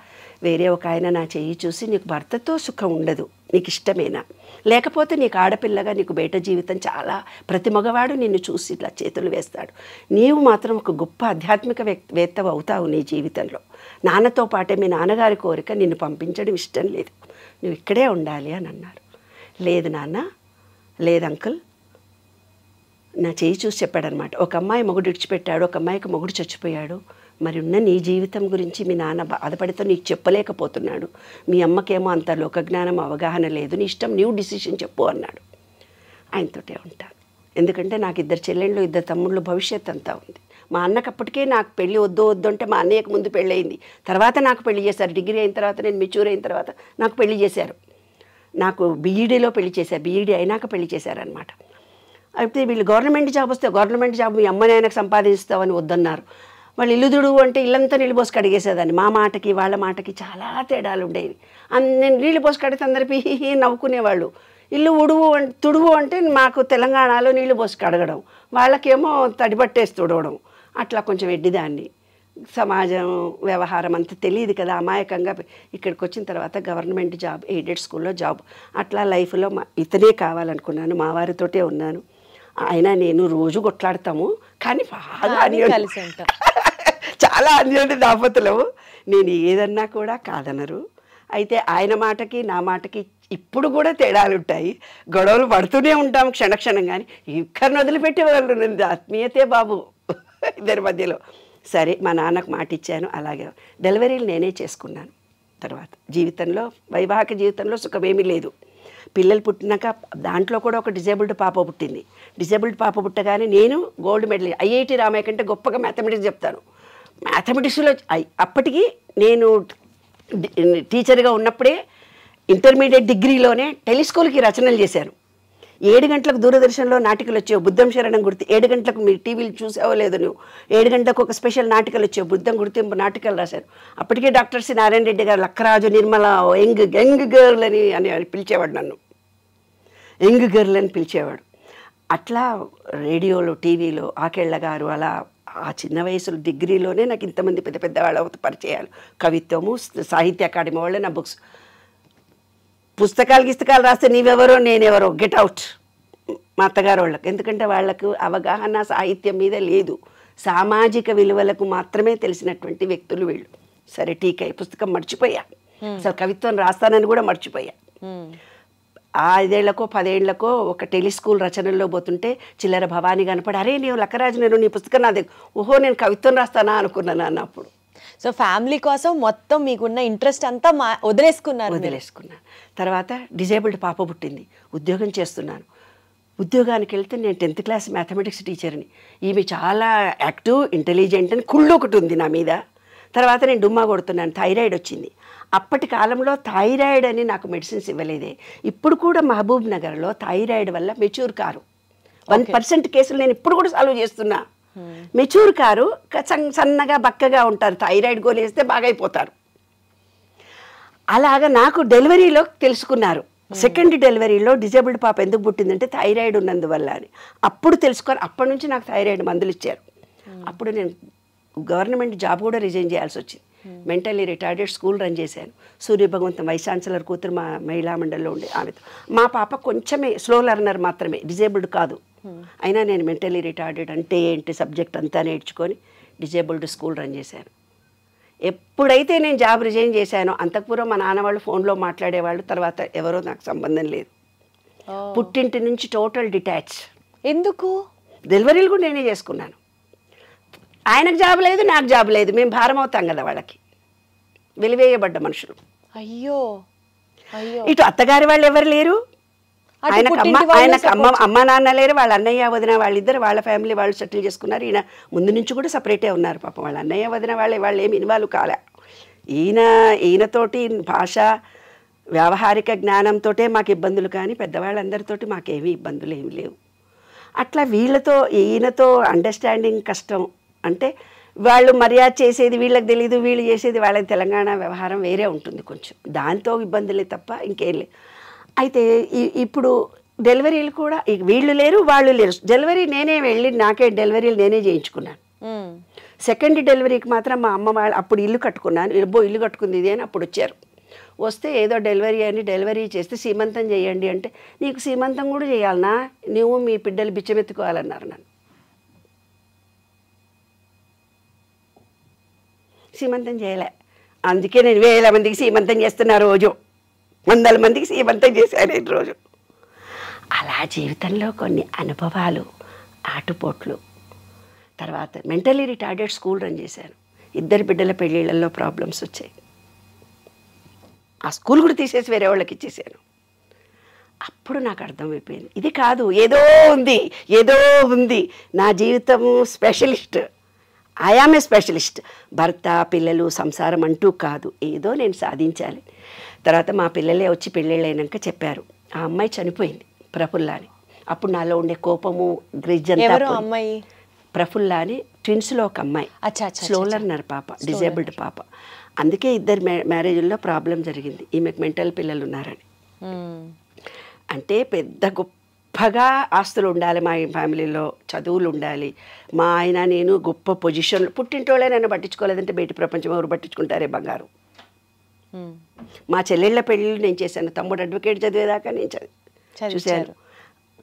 వేరే ఒక ఆయన నా చెయ్యి చూసి నీకు భర్తతో సుఖం ఉండదు, నీకు ఇష్టమేనా, లేకపోతే నీకు ఆడపిల్లగా నీకు బయట జీవితం చాలా, ప్రతి మగవాడు నిన్ను చూసి ఇట్లా చేతులు వేస్తాడు, నీవు మాత్రం ఒక గొప్ప ఆధ్యాత్మిక వేత్త అవుతావు నీ జీవితంలో, నాన్నతో పాటే మీ నాన్నగారి కోరిక నిన్ను పంపించడం ఇష్టం లేదు, నువ్వు ఇక్కడే ఉండాలి అని అన్నారు. లేదు నాన్న, లేదు అంకుల్, నా చెయ్యి చూసి చెప్పాడనమాట. ఒక అమ్మాయి మొగుడు విడిచిపెట్టాడు, ఒక అమ్మాయికి మొగుడు చచ్చిపోయాడు, మరి ఉన్న నీ జీవితం గురించి మీ నాన్న బాధపడితో నీకు చెప్పలేకపోతున్నాడు, మీ అమ్మకేమో అంత లోకజ్ఞానం అవగాహన లేదు, నీ ఇష్టం, నీవు డిసిషన్ చెప్పు అన్నాడు. ఆయనతోటే ఉంటాను, ఎందుకంటే నాకు 2 చెల్లెళ్ళు 2 తమ్ముళ్ళు, భవిష్యత్ అంతా ఉంది. మా అన్నకు అప్పటికే నాకు పెళ్ళి వద్దు అంటే మా అన్నయ్యకు ముందు పెళ్ళి అయింది, తర్వాత నాకు పెళ్లి చేశారు. డిగ్రీ అయిన తర్వాత, నేను మెచ్యూర్ అయిన తర్వాత నాకు పెళ్లి చేశారు. నాకు బీఈడీలో పెళ్లి చేశారు, బీఈడీ అయినాక పెళ్లి చేశారనమాట. అయితే వీళ్ళు గవర్నమెంట్ జాబ్ వస్తే గవర్నమెంట్ జాబ్ మీ అమ్మ నాయనకు సంపాదిస్తామని వద్దన్నారు. వాళ్ళు ఇల్లు దుడువు అంటే ఇల్లంతా నీళ్ళు పోసి కడిగేసేదాన్ని. మా మాటకి వాళ్ళ మాటకి చాలా తేడాలు ఉండేవి. నేను నీళ్ళు పోసి కడిగితే అందరికీ హీ నవ్వుకునేవాళ్ళు. ఇల్లు తుడువు అంటే మాకు తెలంగాణలో నీళ్ళు పోసి కడగడం, వాళ్ళకేమో తడిబట్టేసి తుడవడం. అట్లా కొంచెం ఎడ్డిదాన్ని. సమాజం వ్యవహారం అంత తెలియదు కదా, అమాయకంగా ఇక్కడికి వచ్చిన తర్వాత గవర్నమెంట్ జాబ్, ఎయిడెడ్ స్కూల్లో జాబ్, అట్లా లైఫ్లో ఇతనే కావాలనుకున్నాను. మా వారితోటే ఉన్నాను. ఆయన నేను రోజు కొట్లాడతాము, కానీ చాలా అన్యోన్య దాపతులము. నేను ఏదన్నా కూడా కాదనరు. అయితే ఆయన మాటకి నా మాటకి ఇప్పుడు కూడా తేడాలు ఉంటాయి, గొడవలు పడుతూనే ఉంటాం క్షణక్షణం. కానీ ఇక్కడిని వదిలిపెట్టే వాళ్ళు నేను ఆత్మీయతే బాబు ఇద్దరి మధ్యలో. సరే, మా నాన్నకు మాట ఇచ్చాను. అలాగే డెలివరీలు నేనే చేసుకున్నాను. తర్వాత జీవితంలో, వైవాహిక జీవితంలో సుఖమేమీ లేదు. పిల్లలు పుట్టినాక దాంట్లో కూడా ఒక డిజేబుల్డ్ పాప పుట్టింది. డిజేబుల్డ్ పాప పుట్టగానే నేను గోల్డ్ మెడల్, ఐఐటి రామయ్య కంటే గొప్పగా మ్యాథమెటిక్స్ చెప్తాను. మ్యాథమెటిక్స్లో అప్పటికి నేను టీచర్గా ఉన్నప్పుడే ఇంటర్మీడియట్ డిగ్రీలోనే టెలిస్కోల్కి రచనలు చేశాను. 7 గంటలకు దూరదర్శన్లో నాటికలు వచ్చేవి. బుద్ధం శరణం గుర్తి 7 గంటలకు మీరు టీవీలు చూసావో లేదు నువ్వు, 7 గంటలకు ఒక స్పెషల్ నాటికలు వచ్చేవి, బుద్ధం గుర్తింపు నాటికలు రాశారు. అప్పటికే డాక్టర్ సి నారాయణ రెడ్డి గారు లక్కరాజు నిర్మల యంగ్ గర్ల్ అని పిలిచేవాడు, నన్ను యంగ్ గర్ల్ అని పిలిచేవాడు. అట్లా రేడియోలో టీవీలో ఆకేళ్ల గారు, అలా ఆ చిన్న వయసులో డిగ్రీలోనే నాకు ఇంతమంది పెద్ద పెద్ద వాళ్ళ పరిచయాలు. కవిత్వము, సాహిత్య అకాడమీ వాళ్ళే నా బుక్స్, పుస్తకాలు రాస్తే నీవెవరో నేనెవరో, గెట్ అవుట్ మా అత్తగారు వాళ్ళకి. ఎందుకంటే వాళ్ళకు అవగాహన సాహిత్యం మీద లేదు, సామాజిక విలువలకు మాత్రమే తెలిసినటువంటి వ్యక్తులు వీళ్ళు. సరే టీకాయ్ పుస్తకం మర్చిపోయా, అసలు కవిత్వం రాస్తానని కూడా మర్చిపోయా. 5 ఏళ్లకో 10 ఏళ్లకో ఒక టెలిస్కూల్ రచనల్లో పోతుంటే చిల్లర భవానీ కనపడి, అరే నీవు లక్కరాజు, నేను నీ పుస్తకం నాదే, ఓహో నేను కవిత్వం రాస్తానా అనుకున్నాను అన్నప్పుడు. సో ఫ్యామిలీ కోసం మొత్తం మీకున్న ఇంట్రెస్ట్ అంతా వదిలేసుకున్నాను. తర్వాత డిజేబుల్డ్ పాప పుట్టింది, ఉద్యోగం చేస్తున్నాను. ఉద్యోగానికి వెళ్తే నేను 10th క్లాస్ మ్యాథమెటిక్స్ టీచర్ని. ఈమె చాలా యాక్టివ్, ఇంటెలిజెంట్ అని కుళ్ళు ఒకటి ఉంది నా మీద. తర్వాత నేను డుమ్మా కొడుతున్నాను, థైరాయిడ్ వచ్చింది. అప్పటి కాలంలో థైరాయిడ్ అని నాకు మెడిసిన్స్ ఇవ్వలేదే. ఇప్పుడు కూడా మహబూబ్ నగర్లో థైరాయిడ్ వల్ల మెచ్యూర్ కారు 1% కేసులు నేను ఇప్పుడు కూడా సాల్వ్ చేస్తున్నా. మెచ్యూర్ కారు సన్నగా బక్కగా ఉంటారు, థైరాయిడ్ గోలు వేస్తే బాగైపోతారు. అలాగా నాకు డెలివరీలో తెలుసుకున్నారు. సెకండ్ డెలివరీలో డిజేబుల్డ్ పాప ఎందుకు పుట్టిందంటే థైరాయిడ్ ఉన్నందువల్ల అని అప్పుడు తెలుసుకొని, అప్పటి నుంచి నాకు థైరాయిడ్ మందులు ఇచ్చారు. అప్పుడు నేను గవర్నమెంట్ జాబ్ కూడా రిజైన్ చేయాల్సి వచ్చింది. మెంటల్లీ రిటార్డెడ్ స్కూల్ రన్ చేశాను. సూర్య భగవంతం వైస్ ఛాన్సలర్ కూతురు మా మహిళా మండలిలో ఉండే ఆమెతో. మా పాప కొంచెమే స్లో లెర్నర్ మాత్రమే, డిజేబుల్డ్ కాదు. అయినా నేను మెంటల్లీ రిటార్డెడ్ అంటే ఏంటి సబ్జెక్ట్ అంతా నేర్చుకొని డిజేబుల్డ్ స్కూల్ రన్ చేశాను. ఎప్పుడైతే నేను జాబ్ రిజైన్ చేశానో అంతకుపూర్వం మా నాన్న వాళ్ళు ఫోన్లో మాట్లాడేవాళ్ళు, తర్వాత ఎవరో నాకు సంబంధం లేదు. పుట్టింటి నుంచి టోటల్ డిటాచ్. ఎందుకు? డెలివరీలు కూడా నేనే చేసుకున్నాను. ఆయనకు జాబ్ లేదు, నాకు జాబ్ లేదు, మేము భారం అవుతాం కదా వాళ్ళకి. వెలివేయబడ్డ మనుషులు. అయ్యో అయ్యో. ఇటు అత్తగారి వాళ్ళు ఎవరు లేరు, ఆయనకు అమ్మ నాన్న లేరు, వాళ్ళ అన్నయ్య వదిన వాళ్ళిద్దరు వాళ్ళ ఫ్యామిలీ వాళ్ళు సెటిల్ చేసుకున్నారు. ఈయన ముందు నుంచి కూడా సపరేటే ఉన్నారు పాపం. వాళ్ళ అన్నయ్య వదిన వాళ్ళు ఏమి ఇన్వాల్వ్ కాలే. ఈయనతోటి భాష వ్యావహారిక జ్ఞానంతో మాకు ఇబ్బందులు, కానీ పెద్దవాళ్ళందరితోటి మాకేమీ ఇబ్బందులు ఏమి లేవు. అట్లా వీళ్ళతో ఈయనతో అండర్స్టాండింగ్ కష్టం. అంటే వాళ్ళు మర్యాద చేసేది వీళ్ళకి తెలీదు, వీళ్ళు చేసేది వాళ్ళకి. తెలంగాణ వ్యవహారం వేరే ఉంటుంది కొంచెం, దాంతో ఇబ్బందులే తప్ప ఇంకేం లేదు. అయితే ఇప్పుడు డెలివరీలు కూడా వీళ్ళు లేరు వాళ్ళు లేరు. డెలివరీ నేనే వెళ్ళి నాకే డెలివరీలు నేనే చేయించుకున్నాను. సెకండ్ డెలివరీకి మాత్రం మా అమ్మ వాళ్ళు అప్పుడు ఇల్లు కట్టుకున్నాను. ఇల్లు కట్టుకుంది ఇది అని అప్పుడు వచ్చారు. వస్తే ఏదో డెలివరీ అని డెలివరీ చేస్తే సీమంతం చేయండి అంటే, నీకు సీమంతం కూడా చేయాలనా, నువ్వు మీ బిడ్డలు బిచ్చమెత్తుకోవాలన్నారు. నన్ను సీమంతం చేయలే. అందుకే నేను 1000 మందికి సీమంతం చేస్తున్నా, రోజు 100 మందికి సీమంతం చేశాను ఈ రోజు. అలా జీవితంలో కొన్ని అనుభవాలు, ఆటుపోట్లు. తర్వాత మెంటలీ రిటార్డెడ్ స్కూల్ రన్ చేశాను. 2 బిడ్డల పెళ్ళిళ్ళల్లో ప్రాబ్లమ్స్ వచ్చాయి. ఆ స్కూల్ కూడా తీసేసి వేరే వాళ్ళకి ఇచ్చేసాను. అప్పుడు నాకు అర్థమైపోయింది, ఇది కాదు, ఏదో ఉంది నా జీవితం. Specialist, I am a specialist. భర్త పిల్లలు సంసారం అంటూ కాదు, ఏదో నేను సాధించాలి. తర్వాత మా పిల్లలే వచ్చి పెళ్ళిళ్ళైనాక చెప్పారు, ఆ అమ్మాయి చనిపోయింది ప్రఫుల్ల అని. అప్పుడు నాలో ఉండే కోపము గ్రిజ్ అంతా. అమ్మాయి ప్రఫుల్ల అని ట్విన్స్లో ఒక అమ్మాయి, స్లో లెర్నర్ పాప, డిజేబుల్డ్ పాప. అందుకే 2 మ్యారేజ్ల్లో ప్రాబ్లం జరిగింది. ఈమెకు మెంటల్ పిల్లలు ఉన్నారని. అంటే పెద్ద గొప్పగా ఆస్తులు ఉండాలి మా ఫ్యామిలీలో, చదువులు ఉండాలి. మా ఆయన నేను గొప్ప పొజిషన్లో, పుట్టింటోళ్ళే నన్ను పట్టించుకోలేదంటే బయట ప్రపంచం ఎవరు పట్టించుకుంటారే బంగారు. మా చెల్లెళ్ళ పెళ్ళిళ్ళు నేను చేశాను. తమ్ముడు అడ్వకేట్ చదివేదాకా నేను చూశాను.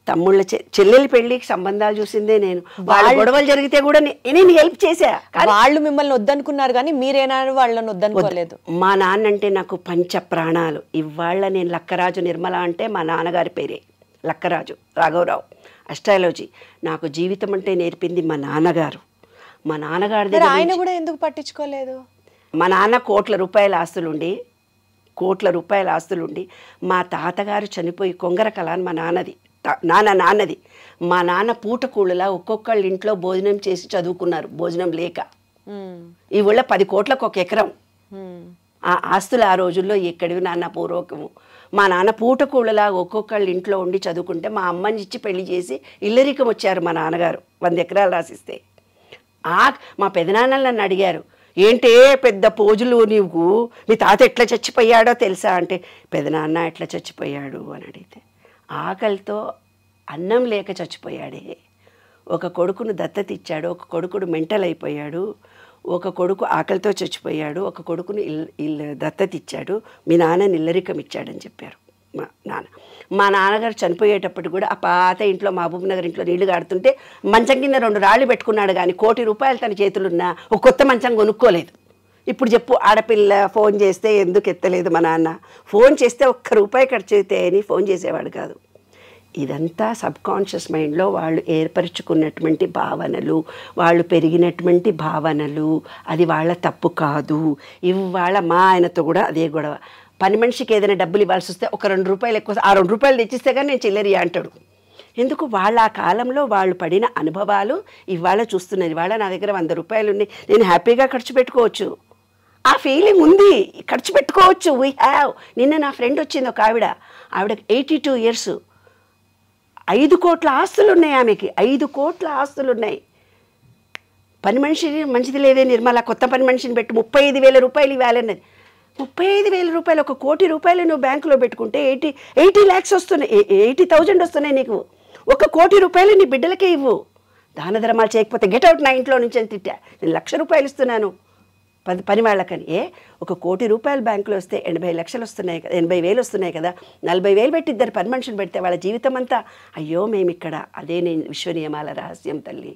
తమ్ముళ్ళ చెల్లెలి పెళ్ళికి సంబంధాలు చూసిందే నేను. వాళ్ళ గొడవలు జరిగితే కూడా నేను హెల్ప్ చేశా. వాళ్ళు మిమ్మల్ని వద్దనుకున్నారు కానీ మీరేనాడు వాళ్ళని వద్దనుకోలేదు. మా నాన్న అంటే నాకు పంచ ప్రాణాలు. ఇవాళ నేను లక్కరాజు నిర్మల అంటే మా నాన్నగారి పేరే లక్కరాజు రాఘవరావు. అస్ట్రాలజీ నాకు జీవితం అంటే నేర్పింది మా నాన్నగారు. మా నాన్నగారి దగ్గర ఆయన కూడా ఎందుకు పట్టించుకోలేదు? మా నాన్న కోట్ల రూపాయల ఆస్తులుండి మా తాతగారు చనిపోయి కొంగర కళ అని మా నాన్నది. మా నాన్న పూటకూళ్ళలా ఒక్కొక్కళ్ళ ఇంట్లో భోజనం చేసి చదువుకున్నారు, భోజనం లేక. ఈ ఊళ్ళో 10 కోట్లకు 1 ఎకరం. ఆ ఆస్తులు ఆ రోజుల్లో ఎక్కడివి నాన్న పూర్వకము. మా నాన్న పూటకూళ్ళలా ఒక్కొక్కళ్ళ ఇంట్లో ఉండి చదువుకుంటే మా అమ్మని ఇచ్చి పెళ్లి చేసి ఇల్లరికం వచ్చారు మా నాన్నగారు 100 ఎకరాలు రాసిస్తే. మా పెదనాన్నలు నన్ను అడిగారు, ఏంటే పెద్ద పోజులు నీవు, మీ తాత ఎట్లా చచ్చిపోయాడో తెలుసా అంటే, పెదనాన్న ఎట్లా చచ్చిపోయాడు అని అడిగితే, ఆకలితో అన్నం లేక చచ్చిపోయాడే. ఒక కొడుకును దత్తత ఇచ్చాడు, ఒక కొడుకుడు మెంటల్ అయిపోయాడు, ఒక కొడుకు ఆకలితో చచ్చిపోయాడు, ఒక కొడుకును దత్తత ఇచ్చాడు, మీ నాన్న ఇల్లరికం ఇచ్చాడని చెప్పారు మా నాన్నగారు చనిపోయేటప్పుడు కూడా ఆ పాత ఇంట్లో మహబూబ్ నగర్ ఇంట్లో నీళ్లు గాడుతుంటే మంచం కింద 2 రాళ్ళు పెట్టుకున్నాడు, కానీ 1 కోటి రూపాయలు తన చేతులున్నా ఒక కొత్త మంచం కొనుక్కోలేదు. ఇప్పుడు చెప్పు, ఆడపిల్ల ఫోన్ చేస్తే ఎందుకు ఎత్తలేదు మా నాన్న? ఫోన్ చేస్తే 1 రూపాయి ఖర్చు అయితే అని ఫోన్ చేసేవాడు కాదు. ఇదంతా సబ్కాన్షియస్ మైండ్లో వాళ్ళు ఏర్పరచుకున్నటువంటి భావనలు, వాళ్ళు పెరిగినటువంటి భావనలు. అది వాళ్ళ తప్పు కాదు. ఇవాళ మా ఆయనతో కూడా అదే గొడవ. పని మనిషికి ఏదైనా డబ్బులు ఇవ్వాల్సి వస్తే ఒక 2 రూపాయలు ఎక్కువ, ఆ 2 రూపాయలు తెచ్చిస్తే కానీ నేను చిల్లరియా అంటాడు. ఎందుకు? వాళ్ళ ఆ కాలంలో వాళ్ళు పడిన అనుభవాలు ఇవాళ చూస్తున్నది. ఇవాళ నా దగ్గర 100 రూపాయలు ఉన్నాయి, నేను హ్యాపీగా ఖర్చు పెట్టుకోవచ్చు. ఆ ఫీలింగ్ ఉంది, ఖర్చు పెట్టుకోవచ్చు. We have. నిన్న నా ఫ్రెండ్ వచ్చింది ఒక ఆవిడకి 82 ఇయర్స్, 5 కోట్ల ఆస్తులు ఉన్నాయి ఆమెకి. 5 కోట్ల ఆస్తులు ఉన్నాయి. పని మనిషి మంచిది లేదే నిర్మల, కొత్త పని మనిషిని పెట్టి 35,000 రూపాయలు ఇవ్వాలన్నది. 35,000 రూపాయలు, 1 కోటి రూపాయలు నువ్వు బ్యాంకులో పెట్టుకుంటే 80 lakhs వస్తున్నాయి, 80,000 వస్తున్నాయి నీకు. 1 కోటి రూపాయలు నీ బిడ్డలకే ఇవ్వు. దాన ధర్మాలు చేయకపోతే గెట్అవుట్ నా ఇంట్లో నుంచి అని తిట్టా. నేను 1,00,000 రూపాయలు ఇస్తున్నాను పని వాళ్ళకని. 1 కోటి రూపాయలు బ్యాంకులో వస్తే 80 లక్షలు వస్తున్నాయి కదా, 80,000 వస్తున్నాయి కదా, 40,000 పెట్టి 2 పని మనుషులు పెడితే వాళ్ళ జీవితం అంతా అయ్యో మేము ఇక్కడ. అదే నేను విశ్వ నియమాల రహస్యం తల్లి.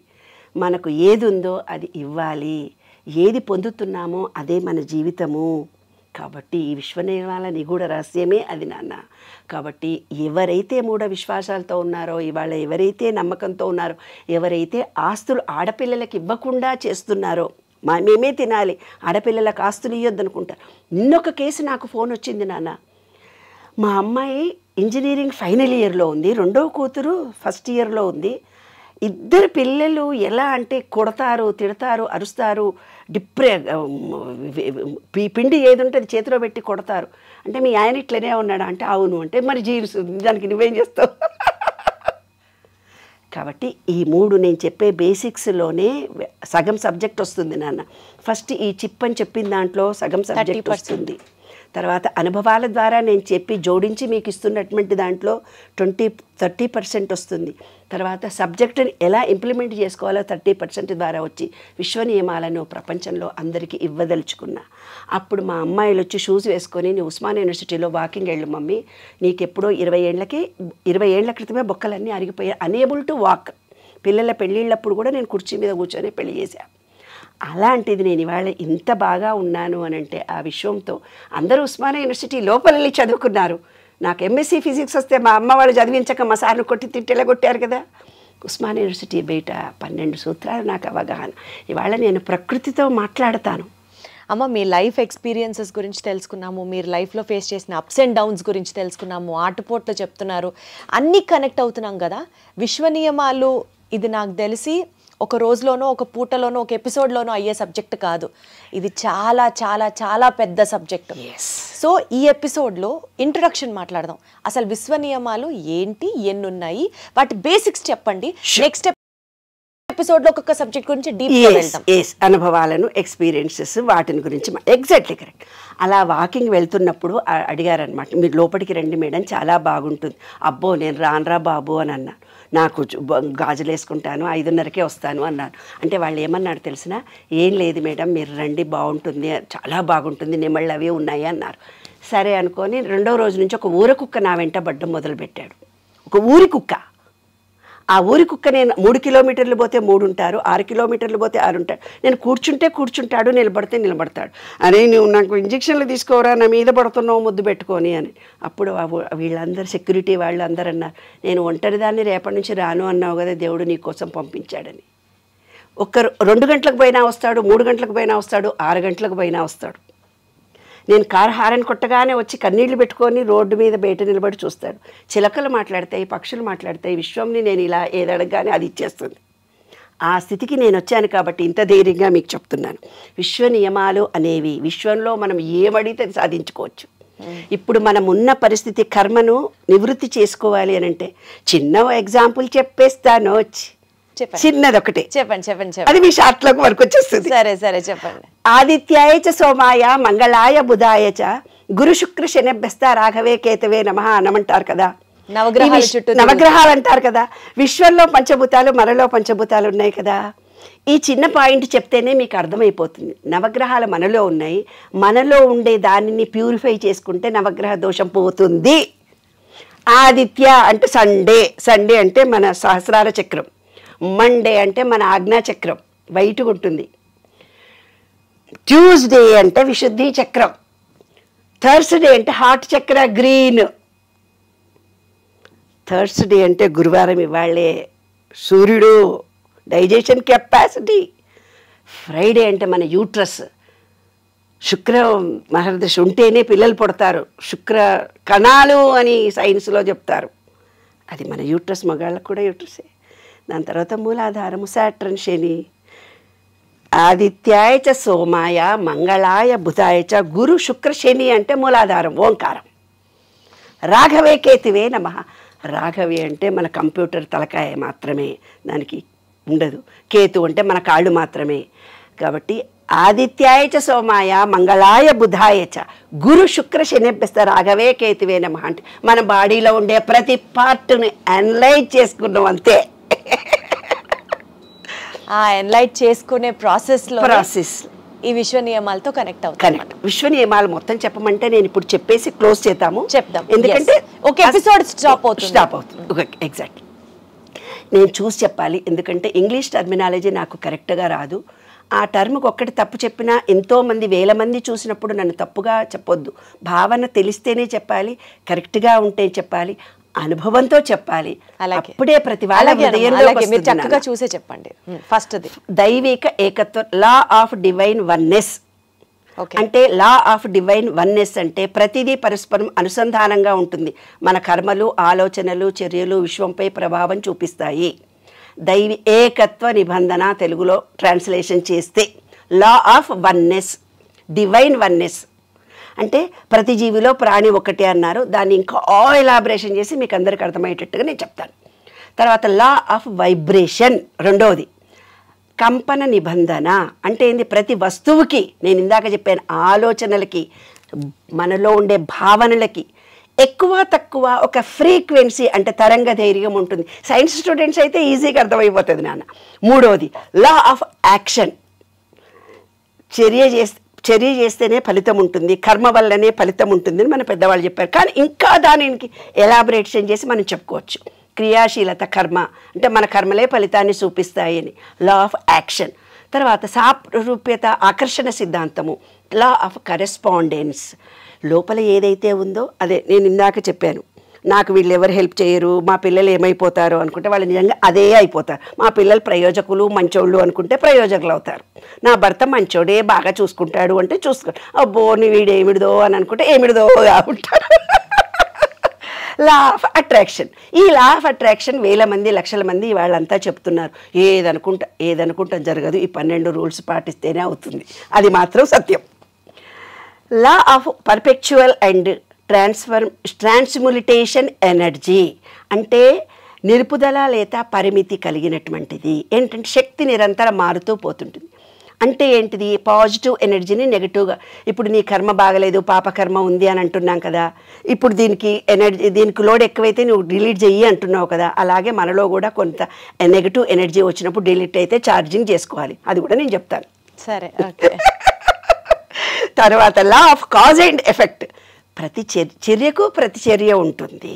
మనకు ఏది ఉందో అది ఇవ్వాలి, ఏది పొందుతున్నామో అదే మన జీవితము. కాబట్టి ఈ విశ్వ నియమాల నిగూఢ రహస్యమే అది నాన్న. కాబట్టి ఎవరైతే మూఢ విశ్వాసాలతో ఉన్నారో, ఇవాళ ఎవరైతే నమ్మకంతో ఉన్నారో, ఎవరైతే ఆస్తులు ఆడపిల్లలకి ఇవ్వకుండా చేస్తున్నారో, మేమే తినాలి, ఆడపిల్లలకు ఆస్తులు ఇవ్వద్దు అనుకుంటారు. నిన్నొక కేసు నాకు ఫోన్ వచ్చింది నాన్న. మా అమ్మాయి ఇంజనీరింగ్ ఫైనల్ ఇయర్లో ఉంది, 2వ కూతురు ఫస్ట్ ఇయర్లో ఉంది. 2 పిల్లలు ఎలా అంటే కొడతారు, తిడతారు, అరుస్తారు, పిండి ఏది ఉంటే అది చేతిలో పెట్టి కొడతారు. అంటే మీ ఆయన ఇట్లనే ఉన్నాడా అంటే అవును. అంటే మరి జీన్స్ దానికి నువ్వేం చేస్తావు? కాబట్టి ఈ 3 నేను చెప్పే బేసిక్స్లోనే సగం సబ్జెక్ట్ వస్తుంది నాన్న. ఫస్ట్ ఈ చిప్ అని చెప్పిన దాంట్లో సగం సబ్జెక్ట్ వస్తుంది. తర్వాత అనుభవాల ద్వారా నేను చెప్పి జోడించి మీకు ఇస్తున్నటువంటి దాంట్లో 30% వస్తుంది. తర్వాత సబ్జెక్టుని ఎలా ఇంప్లిమెంట్ చేసుకోవాలో 30% ద్వారా వచ్చి విశ్వ నియమాలను ప్రపంచంలో అందరికీ ఇవ్వదలుచుకున్నా. అప్పుడు మా అమ్మాయిలు వచ్చి షూస్ వేసుకొని నీ ఉస్మానియా యూనివర్సిటీలో వాకింగ్ వెళ్ళు మమ్మీ, నీకెప్పుడో 20 ఏళ్ల క్రితమే బొక్కలన్నీ అరిగిపోయాయి, అనేబుల్ టు వాక్. పిల్లల పెళ్ళిళ్ళప్పుడు కూడా నేను కుర్చీ మీద కూర్చొని పెళ్లి చేశాను. అలాంటిది నేను ఇవాళ ఇంత బాగా ఉన్నాను అని అంటే ఆ విశ్వంతో. అందరూ ఉస్మానియా యూనివర్సిటీ లోపల వెళ్ళి చదువుకున్నారు. నాకు ఎంఎస్సీ ఫిజిక్స్ వస్తే మా అమ్మ వాళ్ళు చదివించక మా సార్ను కొట్టి తిట్టేలా కొట్టారు కదా. ఉస్మానియా యూనివర్సిటీ బయట 12 సూత్రాలు నాకు అవగాహన. ఇవాళ నేను ప్రకృతితో మాట్లాడతాను. అమ్మ, మీ లైఫ్ ఎక్స్పీరియన్సెస్ గురించి తెలుసుకున్నాము, మీరు లైఫ్లో ఫేస్ చేసిన అప్స్ అండ్ డౌన్స్ గురించి తెలుసుకున్నాము, ఆటపోట్లు చెప్తున్నారు, అన్నీ కనెక్ట్ అవుతున్నాం కదా. విశ్వ నియమాలు ఇది నాకు తెలిసి ఒక రోజులోనో, ఒక పూటలోనో, ఒక ఎపిసోడ్లోనో అయ్యే సబ్జెక్ట్ కాదు. ఇది చాలా చాలా చాలా పెద్ద సబ్జెక్ట్. సో ఈ ఎపిసోడ్లో ఇంట్రడక్షన్ మాట్లాడదాం. అసలు విశ్వ నియమాలు ఏంటి, ఎన్ని ఉన్నాయి, వాటి బేసిక్స్ చెప్పండి. నెక్స్ట్ ఎపిసోడ్లో ఒక్కొక్క సబ్జెక్ట్ గురించి డీప్గా వెళ్దాం. అనుభవాలను, ఎక్స్పీరియన్సెస్, వాటిని గురించి ఎగ్జాక్ట్లీ కరెక్ట్. అలా వాకింగ్ వెళ్తున్నప్పుడు అడిగారనమాట, మీరు లోపలికి రండి మేడం, చాలా బాగుంటుంది. అబ్బో నేను రానురా బాబు అని అన్నాను. నాకు గాజులు వేసుకుంటాను, 5:30కే వస్తాను అన్నాను. అంటే వాళ్ళు ఏమన్నారు తెలిసిన, ఏం లేదు మేడం మీరు రండి బాగుంటుంది, చాలా బాగుంటుంది, నెమళ్ళు అవి ఉన్నాయి అన్నారు. సరే అనుకొని 2వ రోజు నుంచి ఒక ఊర కుక్క నా వెంట పడ్డం మొదలుపెట్టాడు. ఒక ఊరి కుక్క. ఆ ఊరి కుక్క నేను 3 కిలోమీటర్లు పోతే 3 ఉంటారు, 6 కిలోమీటర్లు పోతే 6 ఉంటాడు. నేను కూర్చుంటే కూర్చుంటాడు, నిలబడితే నిలబడతాడు. అరే నువ్వు నాకు ఇంజక్షన్లు తీసుకోరా, నా మీద పడుతున్నావు ముద్దు పెట్టుకొని అని. అప్పుడు వీళ్ళందరూ సెక్యూరిటీ వాళ్ళు అందరూ అన్నారు, నేను ఒంటరిదాన్ని రేపటి నుంచి రాను అన్నావు కదా, దేవుడు నీ కోసం పంపించాడని. 2 గంటలకు పోయినా వస్తాడు, 3 గంటలకు పోయినా వస్తాడు, 6 గంటలకు పోయినా వస్తాడు. నేను కారు హారన్ కొట్టగానే వచ్చి కన్నీళ్లు పెట్టుకొని రోడ్డు మీద బయట నిలబడి చూస్తాడు. చిలకలు మాట్లాడతాయి, పక్షులు మాట్లాడతాయి, విశ్వంని నేను ఇలా ఏదడగానే అది ఇచ్చేస్తుంది. ఆ స్థితికి నేను వచ్చాను కాబట్టి ఇంత ధైర్యంగా మీకు చెప్తున్నాను. విశ్వ నియమాలు అనేవి విశ్వంలో మనం ఏమడిగితే అది సాధించుకోవచ్చు. ఇప్పుడు మనం ఉన్న పరిస్థితి కర్మను నివృత్తి చేసుకోవాలి అని అంటే చిన్న ఎగ్జాంపుల్ చెప్పేస్తాను. చిన్నదొకటి చెప్పండి. అది మీ షార్ట్లోకి వరకు వచ్చేస్తుంది. సరే చెప్పండి. ఆదిత్యాయ చ సోమాయ మంగళాయ బుధాయ చ గురు శుక్ర శనిభ్యస్త రాఘవే కేతవే నమః అనమంటారు కదా. నవగ్రహాలు అంటారు కదా. విశ్వంలో పంచభూతాలు, మనలో పంచభూతాలు ఉన్నాయి కదా. ఈ చిన్న పాయింట్ చెప్తేనే మీకు అర్థమైపోతుంది. నవగ్రహాలు మనలో ఉన్నాయి, మనలో ఉండే దానిని ప్యూరిఫై చేసుకుంటే నవగ్రహ దోషం పోతుంది. ఆదిత్య అంటే సండే అంటే మన సహస్రార చక్రం, మండే అంటే మన ఆజ్ఞా చక్రం వైట్గా ఉంటుంది, ట్యూస్డే అంటే విశుద్ధి చక్రం, థర్స్డే అంటే హార్ట్ చక్ర గ్రీన్, థర్స్డే అంటే గురువారం ఇవాళే సూర్యుడు డైజెషన్ కెపాసిటీ, ఫ్రైడే అంటే మన యూట్రస్, శుక్ర మహర్దశ ఉంటేనే పిల్లలు పుడతారు, శుక్ర కణాలు అని సైన్స్లో చెప్తారు, అది మన యూట్రస్, మగాళ్ళకు కూడా యూట్రసే. దాని తర్వాత మూలాధారము సాట్రన్ శని. ఆదిత్యాయ చ సోమాయ మంగళాయ బుధాయ చ గురు శుక్ర శని అంటే మూలాధారం ఓంకారం. రాఘవే కేతువే నమః. రాఘవే అంటే మన కంప్యూటర్ తలకాయ మాత్రమే, దానికి ఉండదు. కేతు అంటే మన కాళ్ళు మాత్రమే. కాబట్టి ఆదిత్యాయ చ సోమాయ మంగళాయ బుధాయ చ గురు శుక్ర శనిభ్యస్త రాఘవే కేతువే నమః అంటే మన బాడీలో ఉండే ప్రతి పార్ట్ని అనలైజ్ చేసుకున్నాం అంతే. ఆ ఎన్లైట్ చేసుకునే ప్రాసెస్ ఈ విశ్వ నియమాలతో కనెక్ట్ కనెక్ట్. విశ్వ నియమాలు మొత్తం చెప్పమంటే నేను ఇప్పుడు చెప్పేసి క్లోజ్ చేద్దాము, చెప్దాం. ఎందుకంటే ఒక ఎపిసోడ్ స్టాప్ అవుతుంది. ఎగ్జాక్ట్. నేను చూసి చెప్పాలి, ఎందుకంటే ఇంగ్లీష్ టర్మినాలజీ నాకు కరెక్ట్గా రాదు. ఆ టర్మ్కి ఒక్కటి తప్పు చెప్పినా ఎంతోమంది 1000 మంది చూసినప్పుడు నన్ను తప్పుగా చెప్పొద్దు. భావన తెలిస్తేనే చెప్పాలి, కరెక్ట్గా ఉంటే చెప్పాలి, అనుభవంతో చెప్పాలి. అప్పుడే ప్రతి వాళ్ళ చక్కగా చూసే చెప్పండి. ఫస్ట్ దైవిక ఏకత్వం, లా ఆఫ్ డివైన్ వన్నెస్. అంటే లా ఆఫ్ డివైన్ వన్నెస్ అంటే ప్రతిదీ పరస్పరం అనుసంధానంగా ఉంటుంది. మన కర్మలు, ఆలోచనలు, చర్యలు విశ్వంపై ప్రభావం చూపిస్తాయి. దైవి ఏకత్వ నిబంధన తెలుగులో ట్రాన్స్లేషన్ చేస్తే law of oneness, divine oneness అంటే ప్రతి జీవిలో ప్రాణి ఒకటే అన్నారు. దాన్ని ఇంకా ఎలాబరేషన్ చేసి మీకు అందరికి అర్థమయ్యేటట్టుగా నేను చెప్తాను. తర్వాత లా ఆఫ్ వైబ్రేషన్, రెండవది కంపన నిబంధన. అంటే ఏంది? ప్రతి వస్తువుకి, నేను ఇందాక చెప్పాను, ఆలోచనలకి, మనలో ఉండే భావనలకి ఎక్కువ తక్కువ ఒక ఫ్రీక్వెన్సీ అంటే తరంగ ధైర్యం ఉంటుంది. సైన్స్ స్టూడెంట్స్ అయితే ఈజీగా అర్థమైపోతుంది నాన్న. మూడవది లా ఆఫ్ యాక్షన్. చర్య చేస్తేనే ఫలితం ఉంటుంది, కర్మ వల్లనే ఫలితం ఉంటుంది అని మన పెద్దవాళ్ళు చెప్పారు. కానీ ఇంకా దానికి ఎలాబరేషన్ చేసి మనం చెప్పుకోవచ్చు. క్రియాశీలత, కర్మ అంటే మన కర్మలే ఫలితాన్ని చూపిస్తాయి అని లా ఆఫ్ యాక్షన్. తర్వాత సారూప్యత, ఆకర్షణ సిద్ధాంతము, లా ఆఫ్ కరెస్పాండెన్స్. లోపల ఏదైతే ఉందో అదే నేను ఇందాక చెప్పాను. నాకు వీళ్ళు ఎవరు హెల్ప్ చేయరు, మా పిల్లలు ఏమైపోతారు అనుకుంటే వాళ్ళు నిజంగా అదే అయిపోతారు. మా పిల్లలు ప్రయోజకులు, మంచోళ్ళు అనుకుంటే ప్రయోజకులు అవుతారు. నా భర్త మంచోడే, బాగా చూసుకుంటాడు అంటే అబ్బో నీ వీడేమిడిదో అని అనుకుంటే ఏమిడిదో ఉంటారు. Law of attraction. ఈ లా ఆఫ్ అట్రాక్షన్ 1000 మంది, లక్షల మంది వాళ్ళంతా చెప్తున్నారు. ఏదనుకుంటా జరగదు, ఈ 12 రూల్స్ పాటిస్తేనే అవుతుంది. అది మాత్రం సత్యం. Law of perpetual and transmutation energy అంటే నిలుపుదల లేదా పరిమితి కలిగినటువంటిది. ఏంటంటే శక్తి నిరంతరం మారుతూ పోతుంటుంది. అంటే ఏంటిది? పాజిటివ్ ఎనర్జీని నెగిటివ్గా, ఇప్పుడు నీ కర్మ బాగలేదు, పాపకర్మ ఉంది అని అంటున్నాం కదా, ఇప్పుడు దీనికి లోడ్ ఎక్కువైతే నువ్వు డిలీట్ చెయ్యి అంటున్నావు కదా, అలాగే మనలో కూడా కొంత నెగిటివ్ ఎనర్జీ వచ్చినప్పుడు డిలీట్ అయితే ఛార్జింగ్ చేసుకోవాలి. అది కూడా నేను చెప్తాను. సరే. తర్వాత law of cause and effect. ప్రతి చర్యకు ప్రతిచర్య ఉంటుంది.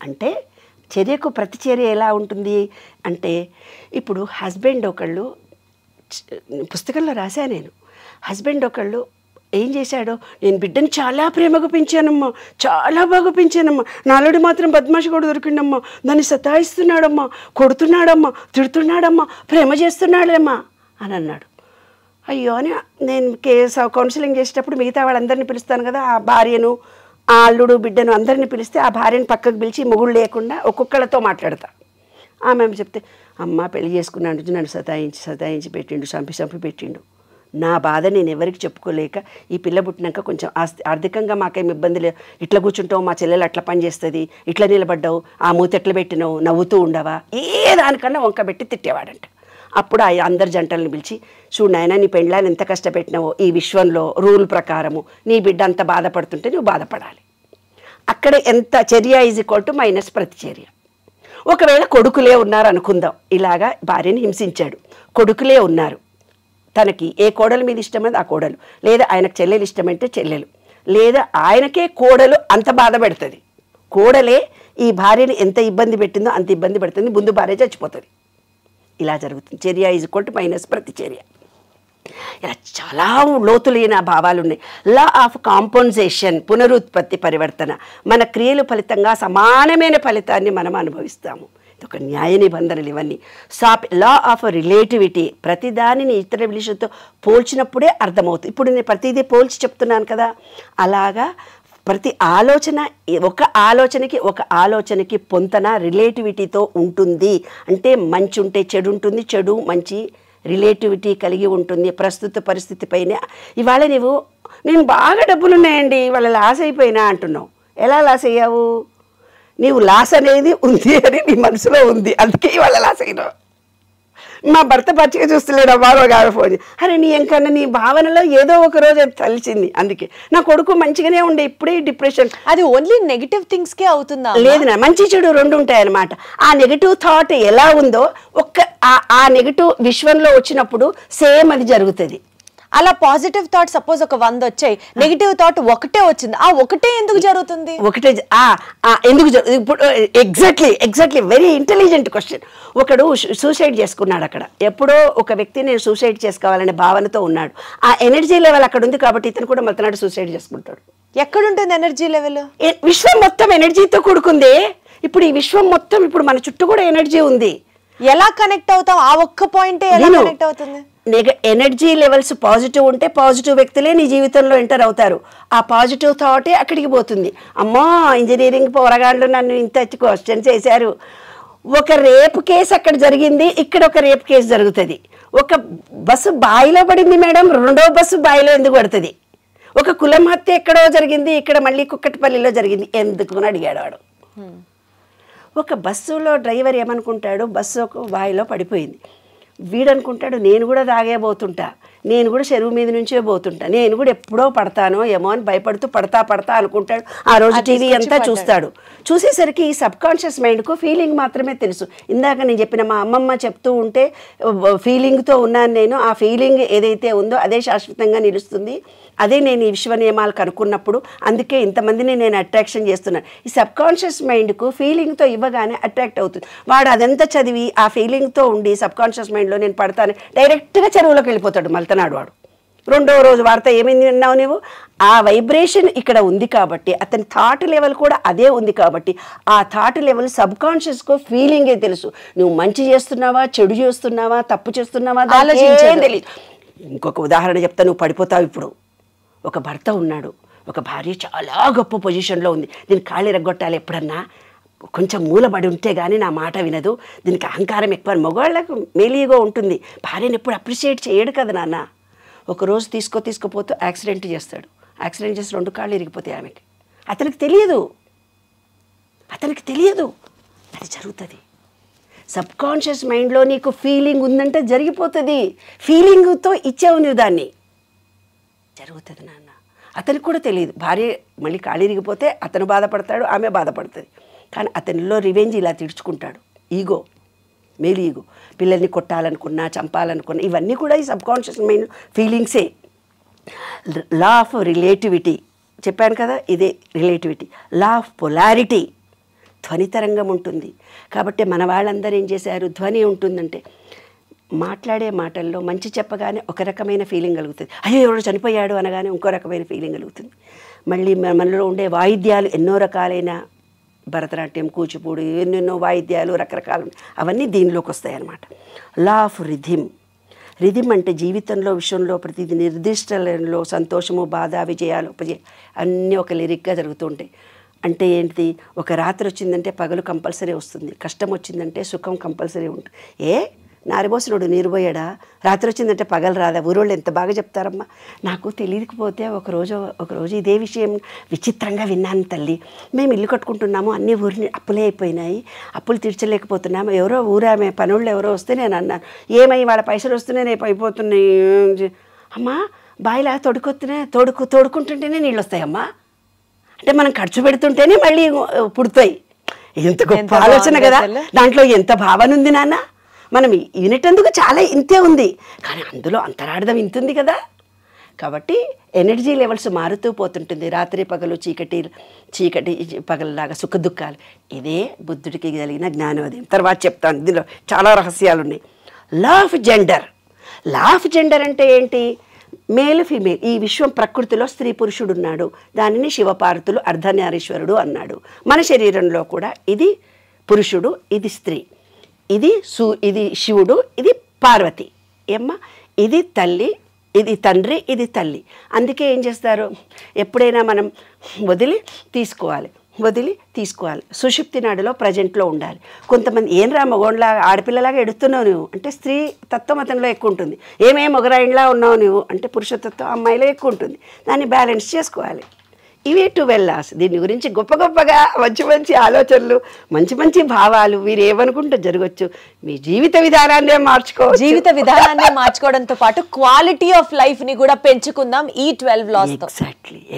అంటే చర్యకు ప్రతిచర్య ఎలా ఉంటుంది అంటే, ఇప్పుడు హస్బెండ్ ఒకళ్ళు, పుస్తకంలో రాశా నేను, హస్బెండ్ ఒకళ్ళు ఏం చేశాడో, నేను బిడ్డను చాలా ప్రేమగా పెంచానమ్మా, చాలా బాగా పెంచానమ్మా, నాలుడి మాత్రం బద్మాషి కూడా దొరికిండమ్మా, దాన్ని సతాయిస్తున్నాడమ్మా, కొడుతున్నాడమ్మా, తిడుతున్నాడమ్మా, ప్రేమ చేస్తున్నాడమ్మా అని అన్నాడు. అయ్యో అని నేను కౌన్సిలింగ్ చేసేటప్పుడు మిగతా వాళ్ళందరినీ పిలుస్తాను కదా, ఆ భార్యను, ఆ అల్లుడు, బిడ్డను అందరినీ పిలిస్తే ఆ భార్యను పక్కకు పిలిచి మొగుడు లేకుండా ఒక్కొక్కళ్ళతో మాట్లాడతా. ఆమె చెప్తే, అమ్మ పెళ్లి చేసుకున్నాడు, నన్ను సతాయించి పెట్టిండు, చంపి పెట్టిండు. నా బాధ నేను ఎవరికి చెప్పుకోలేక ఈ పిల్ల పుట్టినాక కొంచెం ఆర్థికంగా మాకేం ఇబ్బంది లేదు, ఇట్లా కూర్చుంటావు, మా చెల్లెలు అట్లా పని చేస్తుంది, ఇట్లా నిలబడ్డావు, ఆ మూత ఎట్లా పెట్టినావు, నవ్వుతూ ఉండవా, ఏ దానికన్నా వంక పెట్టి తిట్టేవాడంట. అప్పుడు ఆ అందరి జంటలను పిలిచి, చూడు నాయన, నీ పెండ్లాన్ని ఎంత కష్టపెట్టినావో, ఈ విశ్వంలో రూల్ ప్రకారము నీ బిడ్డ అంత బాధపడుతుంటే నువ్వు బాధపడాలి. అక్కడ ఎంత చర్య ఈజ్ ఈక్వల్ టు మైనస్ ప్రతిచర్య. ఒకవేళ కొడుకులే ఉన్నారు అనుకుందాం, ఇలాగా భార్యని హింసించాడు, కొడుకులే ఉన్నారు, తనకి ఏ కోడల మీద ఇష్టమైంది ఆ కోడలు, లేదా ఆయనకు చెల్లెలు ఇష్టమైతే చెల్లెలు, లేదా ఆయనకే కోడలు అంత బాధ పెడుతుంది, కోడలే ఈ భార్యని ఎంత ఇబ్బంది పెట్టిందో అంత ఇబ్బంది పెడుతుంది, ముందు భార్య చచ్చిపోతుంది. ఇలా జరుగుతుంది. చర్య ఈజ్ ఈక్వల్ టు మైనస్ ప్రతిచర్య. ఇలా చాలా లోతులైన భావాలు ఉన్నాయి. లా ఆఫ్ కాంపన్సేషన్, పునరుత్పత్తి, పరివర్తన. మన క్రియలు ఫలితంగా సమానమైన ఫలితాన్ని మనం అనుభవిస్తాము. ఇది ఒక న్యాయ నిబంధనలు ఇవన్నీ. లా ఆఫ్ రిలేటివిటీ, ప్రతిదానిని ఇతర విషయంతో పోల్చినప్పుడే అర్థమవుతుంది. ఇప్పుడు నేను ప్రతిదీ పోల్చి చెప్తున్నాను కదా, అలాగా ప్రతి ఆలోచన ఒక ఆలోచనకి పొంతన రిలేటివిటీతో ఉంటుంది. అంటే మంచి ఉంటే చెడు ఉంటుంది, చెడు మంచి రిలేటివిటీ కలిగి ఉంటుంది ప్రస్తుత పరిస్థితిపైనే. ఇవాళ నేను బాగా డబ్బులున్నాయండి, ఇవాళ లాస్ అయిపోయినా అంటున్నావు. ఎలా లాస్ అయ్యావు? నీవు లాస్ అనేది ఉంది అని నీ మనసులో ఉంది, అందుకే ఇవాళ లాస్ అయినావు. మా భర్త పచ్చిగా చూస్తలేడు అమ్మారో గారు ఫోన్ అరే నీ ఎంకన్నా నీ భావనలో ఏదో ఒక రోజు అది తలిచింది. అందుకే నా కొడుకు మంచిగానే ఉండే, ఇప్పుడే డిప్రెషన్. అది ఓన్లీ నెగిటివ్ థింగ్స్కే అవుతుందా? లేదు నా మంచి చెడు రెండు ఉంటాయన్నమాట. ఆ నెగిటివ్ థాట్ ఎలా ఉందో ఆ నెగిటివ్ విశ్వంలో వచ్చినప్పుడు సేమ్ అది జరుగుతుంది. అలా పాజిటివ్ థాట్ సపోజ్ ఒక 100 వచ్చాయి, నెగిటివ్ థాట్ ఒకటే వచ్చింది, ఆ ఒకటే ఎందుకు జరుగుతుంది? ఒకటే ఎందుకు ఇప్పుడు ఎగ్జాక్ట్లీ వెరీ ఇంటెలిజెంట్ క్వశ్చన్. ఒకడు సూసైడ్ చేసుకున్నాడు అక్కడ. ఎప్పుడో ఒక వ్యక్తి నేను సూసైడ్ చేసుకోవాలనే భావనతో ఉన్నాడు. ఆ ఎనర్జీ లెవెల్ అక్కడ ఉంది కాబట్టి ఇతను కూడా మళ్ళీ సూసైడ్ చేసుకుంటాడు. ఎక్కడుంటుంది ఎనర్జీ లెవెల్? విశ్వం మొత్తం ఎనర్జీతో కూడుకుంది. ఇప్పుడు ఈ విశ్వం మొత్తం ఇప్పుడు మన చుట్టూ కూడా ఎనర్జీ ఉంది. ఎలా కనెక్ట్ అవుతాం? ఆ ఒక్క పాయింటే ఎలా కనెక్ట్ అవుతుంది? ఎనర్జీ లెవెల్స్ పాజిటివ్ ఉంటే పాజిటివ్ వ్యక్తులే నీ జీవితంలో ఎంటర్ అవుతారు. ఆ పాజిటివ్ థాటే అక్కడికి పోతుంది. అమ్మో ఇంజనీరింగ్ పోరగాళ్ళు నన్ను ఇంత క్వశ్చన్ చేశారు. ఒక రేపు కేసు అక్కడ జరిగింది, ఇక్కడ ఒక రేపు కేసు జరుగుతుంది. ఒక బస్సు బాయిలో పడింది మేడం, రెండో బస్సు బాయిలో ఎందుకు పడుతుంది? ఒక కులం హత్య ఎక్కడో జరిగింది, ఇక్కడ మళ్ళీ కుక్కటిపల్లిలో జరిగింది, ఎందుకు అని అడిగాడు వాడు. ఒక బస్సులో డ్రైవర్ ఏమనుకుంటాడు, బస్సు ఒక బాయిలో పడిపోయింది. వీడనుకుంటాడు నేను కూడా తాగేబోతుంటా, నేను కూడా చెరువు మీద నుంచే పోతుంటా, నేను కూడా ఎప్పుడో పడతానో ఏమో అని భయపడుతూ పడతా అనుకుంటాడు. ఆ రోజు టీవీ అంతా చూస్తాడు. చూసేసరికి ఈ సబ్ కాన్షియస్ మైండ్కు ఫీలింగ్ మాత్రమే తెలుసు. ఇందాక నేను చెప్పిన మా అమ్మమ్మ చెప్తూ ఉంటే ఫీలింగ్తో ఉన్నాను నేను, ఆ ఫీలింగ్ ఏదైతే ఉందో అదే శాశ్వతంగా నిలుస్తుంది. అదే నేను ఈ విశ్వ నియమాలు కనుక్కున్నప్పుడు అందుకే ఇంతమందిని నేను అట్రాక్షన్ చేస్తున్నాను. ఈ సబ్ కాన్షియస్ మైండ్కు ఫీలింగ్తో ఇవ్వగానే అట్రాక్ట్ అవుతుంది. వాడు అదంతా చదివి ఆ ఫీలింగ్తో ఉండి సబ్ కాన్షియస్ మైండ్లో నేను పడతాను డైరెక్ట్గా చెరువులోకి వెళ్ళిపోతాడు మళ్తనాడు వాడు. రెండో రోజు వార్త ఏమైంది విన్నావు నువ్వు? ఆ వైబ్రేషన్ ఇక్కడ ఉంది కాబట్టి అతని థాట్ లెవెల్ కూడా అదే ఉంది కాబట్టి ఆ థాట్ లెవెల్ సబ్ కాన్షియస్కు ఫీలింగే తెలుసు. నువ్వు మంచి చేస్తున్నావా, చెడు చేస్తున్నావా, తప్పు చేస్తున్నావా ఆలోచించేది తెలియదు. ఇంకొక ఉదాహరణ చెప్తా, నువ్వు పడిపోతావు. ఇప్పుడు ఒక భర్త ఉన్నాడు, ఒక భార్య చాలా గొప్ప పొజిషన్లో ఉంది, దీన్ని కాళ్ళు ఎరగొట్టాలి, ఎప్పుడన్నా కొంచెం మూలబడి ఉంటే కానీ నా మాట వినదు, దీనికి అహంకారం ఎక్కువ. మగవాళ్ళకు మేలీగో ఉంటుంది, భార్యను ఎప్పుడు అప్రిషియేట్ చేయడు కదా నాన్న. ఒకరోజు తీసుకుపోతూ యాక్సిడెంట్ చేస్తాడు. యాక్సిడెంట్ చేసి 2 కాళ్ళు ఇరిగిపోతాయి ఆమెకి. అతనికి తెలియదు అది జరుగుతుంది. సబ్ కాన్షియస్ మైండ్లో నీకు ఫీలింగ్ ఉందంటే జరిగిపోతుంది. ఫీలింగ్తో ఇచ్చావు నువ్వు దాన్ని, జరుగుతుంది నాన్న. అతనికి కూడా తెలియదు. భార్య మళ్ళీ కాళ్ళు ఇరిగిపోతే అతను బాధపడతాడు, ఆమె బాధపడుతుంది. కానీ అతనిలో రివెంజ్ ఇలా తీర్చుకుంటాడు. ఈగో, మేలు ఈగో. పిల్లల్ని కొట్టాలనుకున్నా, చంపాలనుకున్నా, ఇవన్నీ కూడా ఈ సబ్ కాన్షియస్ మైండ్ ఫీలింగ్సే. లా ఆఫ్ రిలేటివిటీ చెప్పాను కదా, ఇదే రిలేటివిటీ. లా ఆఫ్ పొలారిటీ, ధ్వని తరంగం ఉంటుంది. కాబట్టి మన వాళ్ళందరూ ఏం చేశారు, ధ్వని ఉంటుందంటే మాట్లాడే మాటల్లో మంచి చెప్పగానే ఒక రకమైన ఫీలింగ్ కలుగుతుంది. అయ్యో ఎవరో చనిపోయాడు అనగానే ఇంకో రకమైన ఫీలింగ్ కలుగుతుంది. మళ్ళీ మనలో ఉండే వాయిద్యాలు ఎన్నో రకాలైన, భరతనాట్యం, కూచిపూడి, ఎన్నెన్నో వాయిద్యాలు రకరకాలు, అవన్నీ దీనిలోకి వస్తాయి అన్నమాట. లా ఆఫ్ రిథిమ్ అంటే జీవితంలో విషయంలో ప్రతిదీ నిర్దిష్టలో సంతోషము, బాధ, విజయాలు, ఉపజయ అన్నీ ఒక లిరిక్గా జరుగుతూ ఉంటాయి. అంటే ఏంటిది, ఒక రాత్రి వచ్చిందంటే పగలు కంపల్సరీ వస్తుంది, కష్టం వచ్చిందంటే సుఖం కంపల్సరీ ఉంటుంది. నారిబోసినోడు నీరుపోయాడా, రాత్రి వచ్చిందంటే పగలు రాదా? ఊరోళ్ళు ఎంత బాగా చెప్తారమ్మా. నాకు తెలియకపోతే ఒకరోజు ఇదే విషయం విచిత్రంగా విన్నాను తల్లి. మేము ఇల్లు కట్టుకుంటున్నాము, అన్ని ఊరిని అప్పులే అయిపోయినాయి, అప్పులు తీర్చలేకపోతున్నాము. ఎవరో ఊరామె పనుళ్ళు ఎవరో వస్తే నేను అన్నాను, ఏమై వాళ్ళ పైసలు వస్తున్నాయి, రేపు అయిపోతున్నాయి. అమ్మా బాయిలా తోడుకుంటుంటేనే నీళ్ళు వస్తాయమ్మా, అంటే మనం ఖర్చు పెడుతుంటేనే మళ్ళీ పుడతాయి. ఎంత గొప్ప ఆలోచన కదా, దాంట్లో ఎంత భావన ఉంది నాన్న. మనం వినేటందుకు చాలా ఇంతే ఉంది, కానీ అందులో అంతరార్థం ఇంతుంది కదా. కాబట్టి ఎనర్జీ లెవెల్స్ మారుతూ పోతుంటుంది. రాత్రి పగలు, చీకటి పగలలాగా సుఖ దుఃఖాలు. ఇదే బుద్ధుడికి కలిగిన జ్ఞానోదయం. తర్వాత చెప్తాను, ఇందులో చాలా రహస్యాలు ఉన్నాయి. లా ఆఫ్ జెండర్ అంటే ఏంటి? మేలు, ఫీమేల్. ఈ విశ్వం ప్రకృతిలో స్త్రీ పురుషుడు ఉన్నాడు, దానిని శివపార్వతులు అర్ధనారీశ్వరుడు అన్నాడు. మన శరీరంలో కూడా ఇది పురుషుడు, ఇది స్త్రీ, ఇది శివుడు, ఇది పార్వతి. ఏమ్మా, ఇది తల్లి, ఇది తండ్రి, ఇది తల్లి. అందుకే ఏం చేస్తారు, ఎప్పుడైనా మనం వదిలి తీసుకోవాలి. సుషుప్తి నాడులో ప్రజెంట్లో ఉండాలి. కొంతమంది ఏం రా మగోళ్ళలాగా ఆడపిల్లలాగా ఎడుతున్నావు నువ్వు అంటే స్త్రీ తత్వం అతనిలో ఎక్కువ ఉంటుంది. మొగరాయిలా ఉన్నావు నువ్వు అంటే పురుషతత్వం అమ్మాయిలో ఎక్కువ ఉంటుంది. దాన్ని బ్యాలెన్స్ చేసుకోవాలి. ఇవే 12 laws. దీని గురించి గొప్ప గొప్పగా మంచి మంచి ఆలోచనలు, మంచి మంచి భావాలు మీరు ఏమనుకుంటే జరగచ్చు. మీ జీవిత విధానాన్నే మార్చుకోవచ్చు. జీవిత విధానాన్ని మార్చుకోవడంతో పాటు క్వాలిటీ ఆఫ్ లైఫ్ ని కూడా పెంచుకుందాం ఈ 12 laws తో.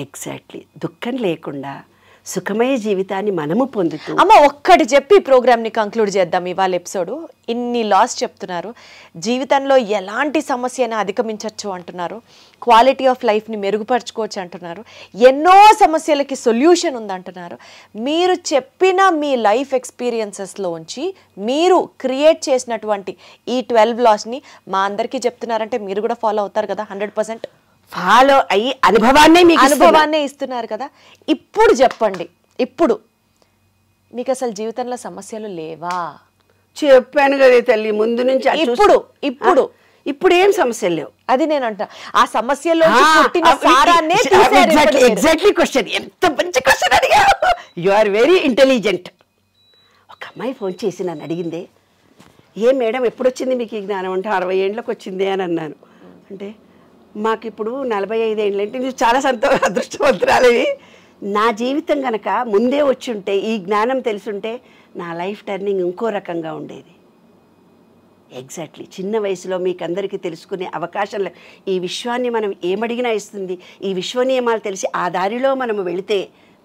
ఎగ్జాక్ట్లీ దుఃఖం లేకుండా సుఖమయ జీవితాన్ని మనము పొందుతూ. అమ్మ ఒక్కటి చెప్పి ప్రోగ్రామ్ ని కంక్లూడ్ చేద్దాం. ఇవాళ ఎపిసోడ్ ఇన్ని లాస్ చెప్తున్నారు, జీవితంలో ఎలాంటి సమస్యను అధిగమించవచ్చు అంటున్నారు, క్వాలిటీ ఆఫ్ లైఫ్ని మెరుగుపరచుకోవచ్చు అంటున్నారు, ఎన్నో సమస్యలకి సొల్యూషన్ ఉందంటున్నారు. మీరు చెప్పిన మీ లైఫ్ ఎక్స్పీరియన్సెస్లోంచి మీరు క్రియేట్ చేసినటువంటి ఈ 12 లాస్ని మా అందరికీ చెప్తున్నారంటే మీరు కూడా ఫాలో అవుతారు కదా? 100% ఫాలో అయ్యి అనుభవాన్నే ఇస్తున్నారు కదా. ఇప్పుడు చెప్పండి, ఇప్పుడు మీకు అసలు జీవితంలో సమస్యలు లేవా? చెప్పాను కదా తల్లి ముందు నుంచి. ఇప్పుడు ఏం సమస్యలు లేవు. అది నేను అంటా, ఆ సమస్యలో ఎగ్జాక్ట్లీ క్వశ్చన్. ఎంత మంచి క్వశ్చన్ అడిగా. You are very intelligent. ఒక అమ్మాయి ఫోన్ చేసి నన్ను అడిగిందే, ఏ మేడం ఎప్పుడు వచ్చింది మీకు ఈ జ్ఞానం అంటే 60 ఏళ్ళకి వచ్చింది అని అన్నాను. అంటే మాకు ఇప్పుడు 45 ఏళ్ళు అంటే నువ్వు చాలా అదృష్టవంతురాలివి. నా జీవితం కనుక ముందే వచ్చి ఉంటే, ఈ జ్ఞానం తెలుసుంటే నా లైఫ్ టర్నింగ్ ఇంకో రకంగా ఉండేది. ఎగ్జాక్ట్లీ చిన్న వయసులో మీకు అందరికీ తెలుసుకునే అవకాశం ఈ విశ్వాన్ని మనం ఏమడిగినా ఇస్తుంది. ఈ విశ్వ నియమాలు తెలిసి ఆ దారిలో మనము వెళితే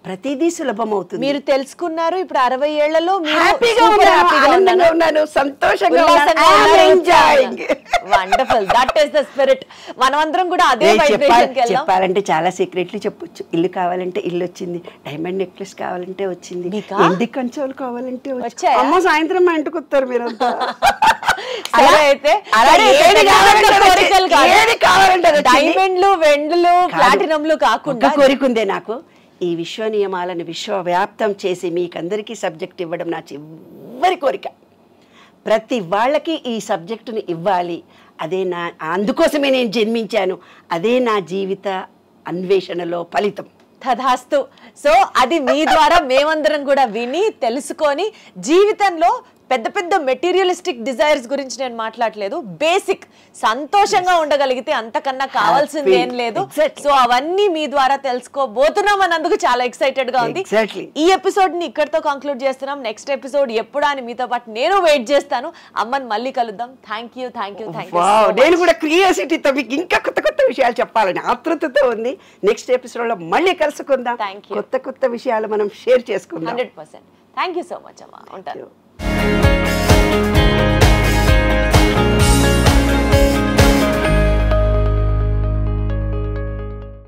ప్రతిదీ సులభం అవుతుంది. మీరు తెలుసుకున్నారు. ఇప్పుడు 60 ఏళ్లలో ఉన్నాను, సంతోషంగా wonderful. That is the spirit. మనమందరం కూడా అదే వైబ్రేషన్కి వెళ్దాం. చెప్పాలంటే చాలా సీక్రెట్లీ చెప్పొచ్చు. ఇల్లు కావాలంటే ఇల్లు వచ్చింది, డైమండ్ నెక్లెస్ కావాలంటే వచ్చింది, ఎండి కంచోలు కావాలంటే వచ్చాయి. అమ్మ సాయంత్రం మా ఇంటికి వస్తారు మీరంతా. డైమండ్లు, వెండ్లు, ప్లాటినంలు కాకుండా కోరికుందే నాకు ఈ విశ్వ నియమాలను విశ్వవ్యాప్తం చేసి మీకందరికీ సబ్జెక్ట్ ఇవ్వడం నా చివరి కోరిక. ప్రతి వాళ్ళకి ఈ సబ్జెక్టుని ఇవ్వాలి. అదే అందుకోసమే నేను జన్మించాను. అదే నా జీవిత అన్వేషణలో ఫలితం. తథాస్తు. సో అది మీ ద్వారా మేమందరం కూడా విని తెలుసుకొని జీవితంలో పెద్ద పెద్ద మెటీరియలిస్టిక్ డిజైర్స్ గురించి నేను మాట్లాడలేదు. బేసిక్ సంతోషంగా ఉండగలిగితే అంతకన్నా కావాల్సింది ఏం లేదు. సో అవన్నీ మీ ద్వారా తెలుసుకోబోతున్నాం అన్నందుకు చాలా ఎక్సైటెడ్ గా ఉంది. ఈ ఎపిసోడ్ ని ఇక్కడితో కంక్లూడ్ చేస్తున్నాం. నెక్స్ట్ ఎపిసోడ్ ఎప్పుడా అని మీతో పాటు నేను వెయిట్ చేస్తాను. అమ్మని మళ్ళీ కలుద్దాం. Thank you. నేను కూడా క్యూరియాసిటీతో మీకు ఇంకా కొత్త కొత్త విషయాలు చెప్పాలని ఆతృతతో ఉంది. నెక్స్ట్ ఎపిసోడ్ లో మళ్ళీ కలుసుకుందాం. కొత్త కొత్త విషయాలు మనం షేర్ చేసుకుందాం. 100%. థ్యాంక్ యూ సో మచ్ అమ్మా. ఉంటాను.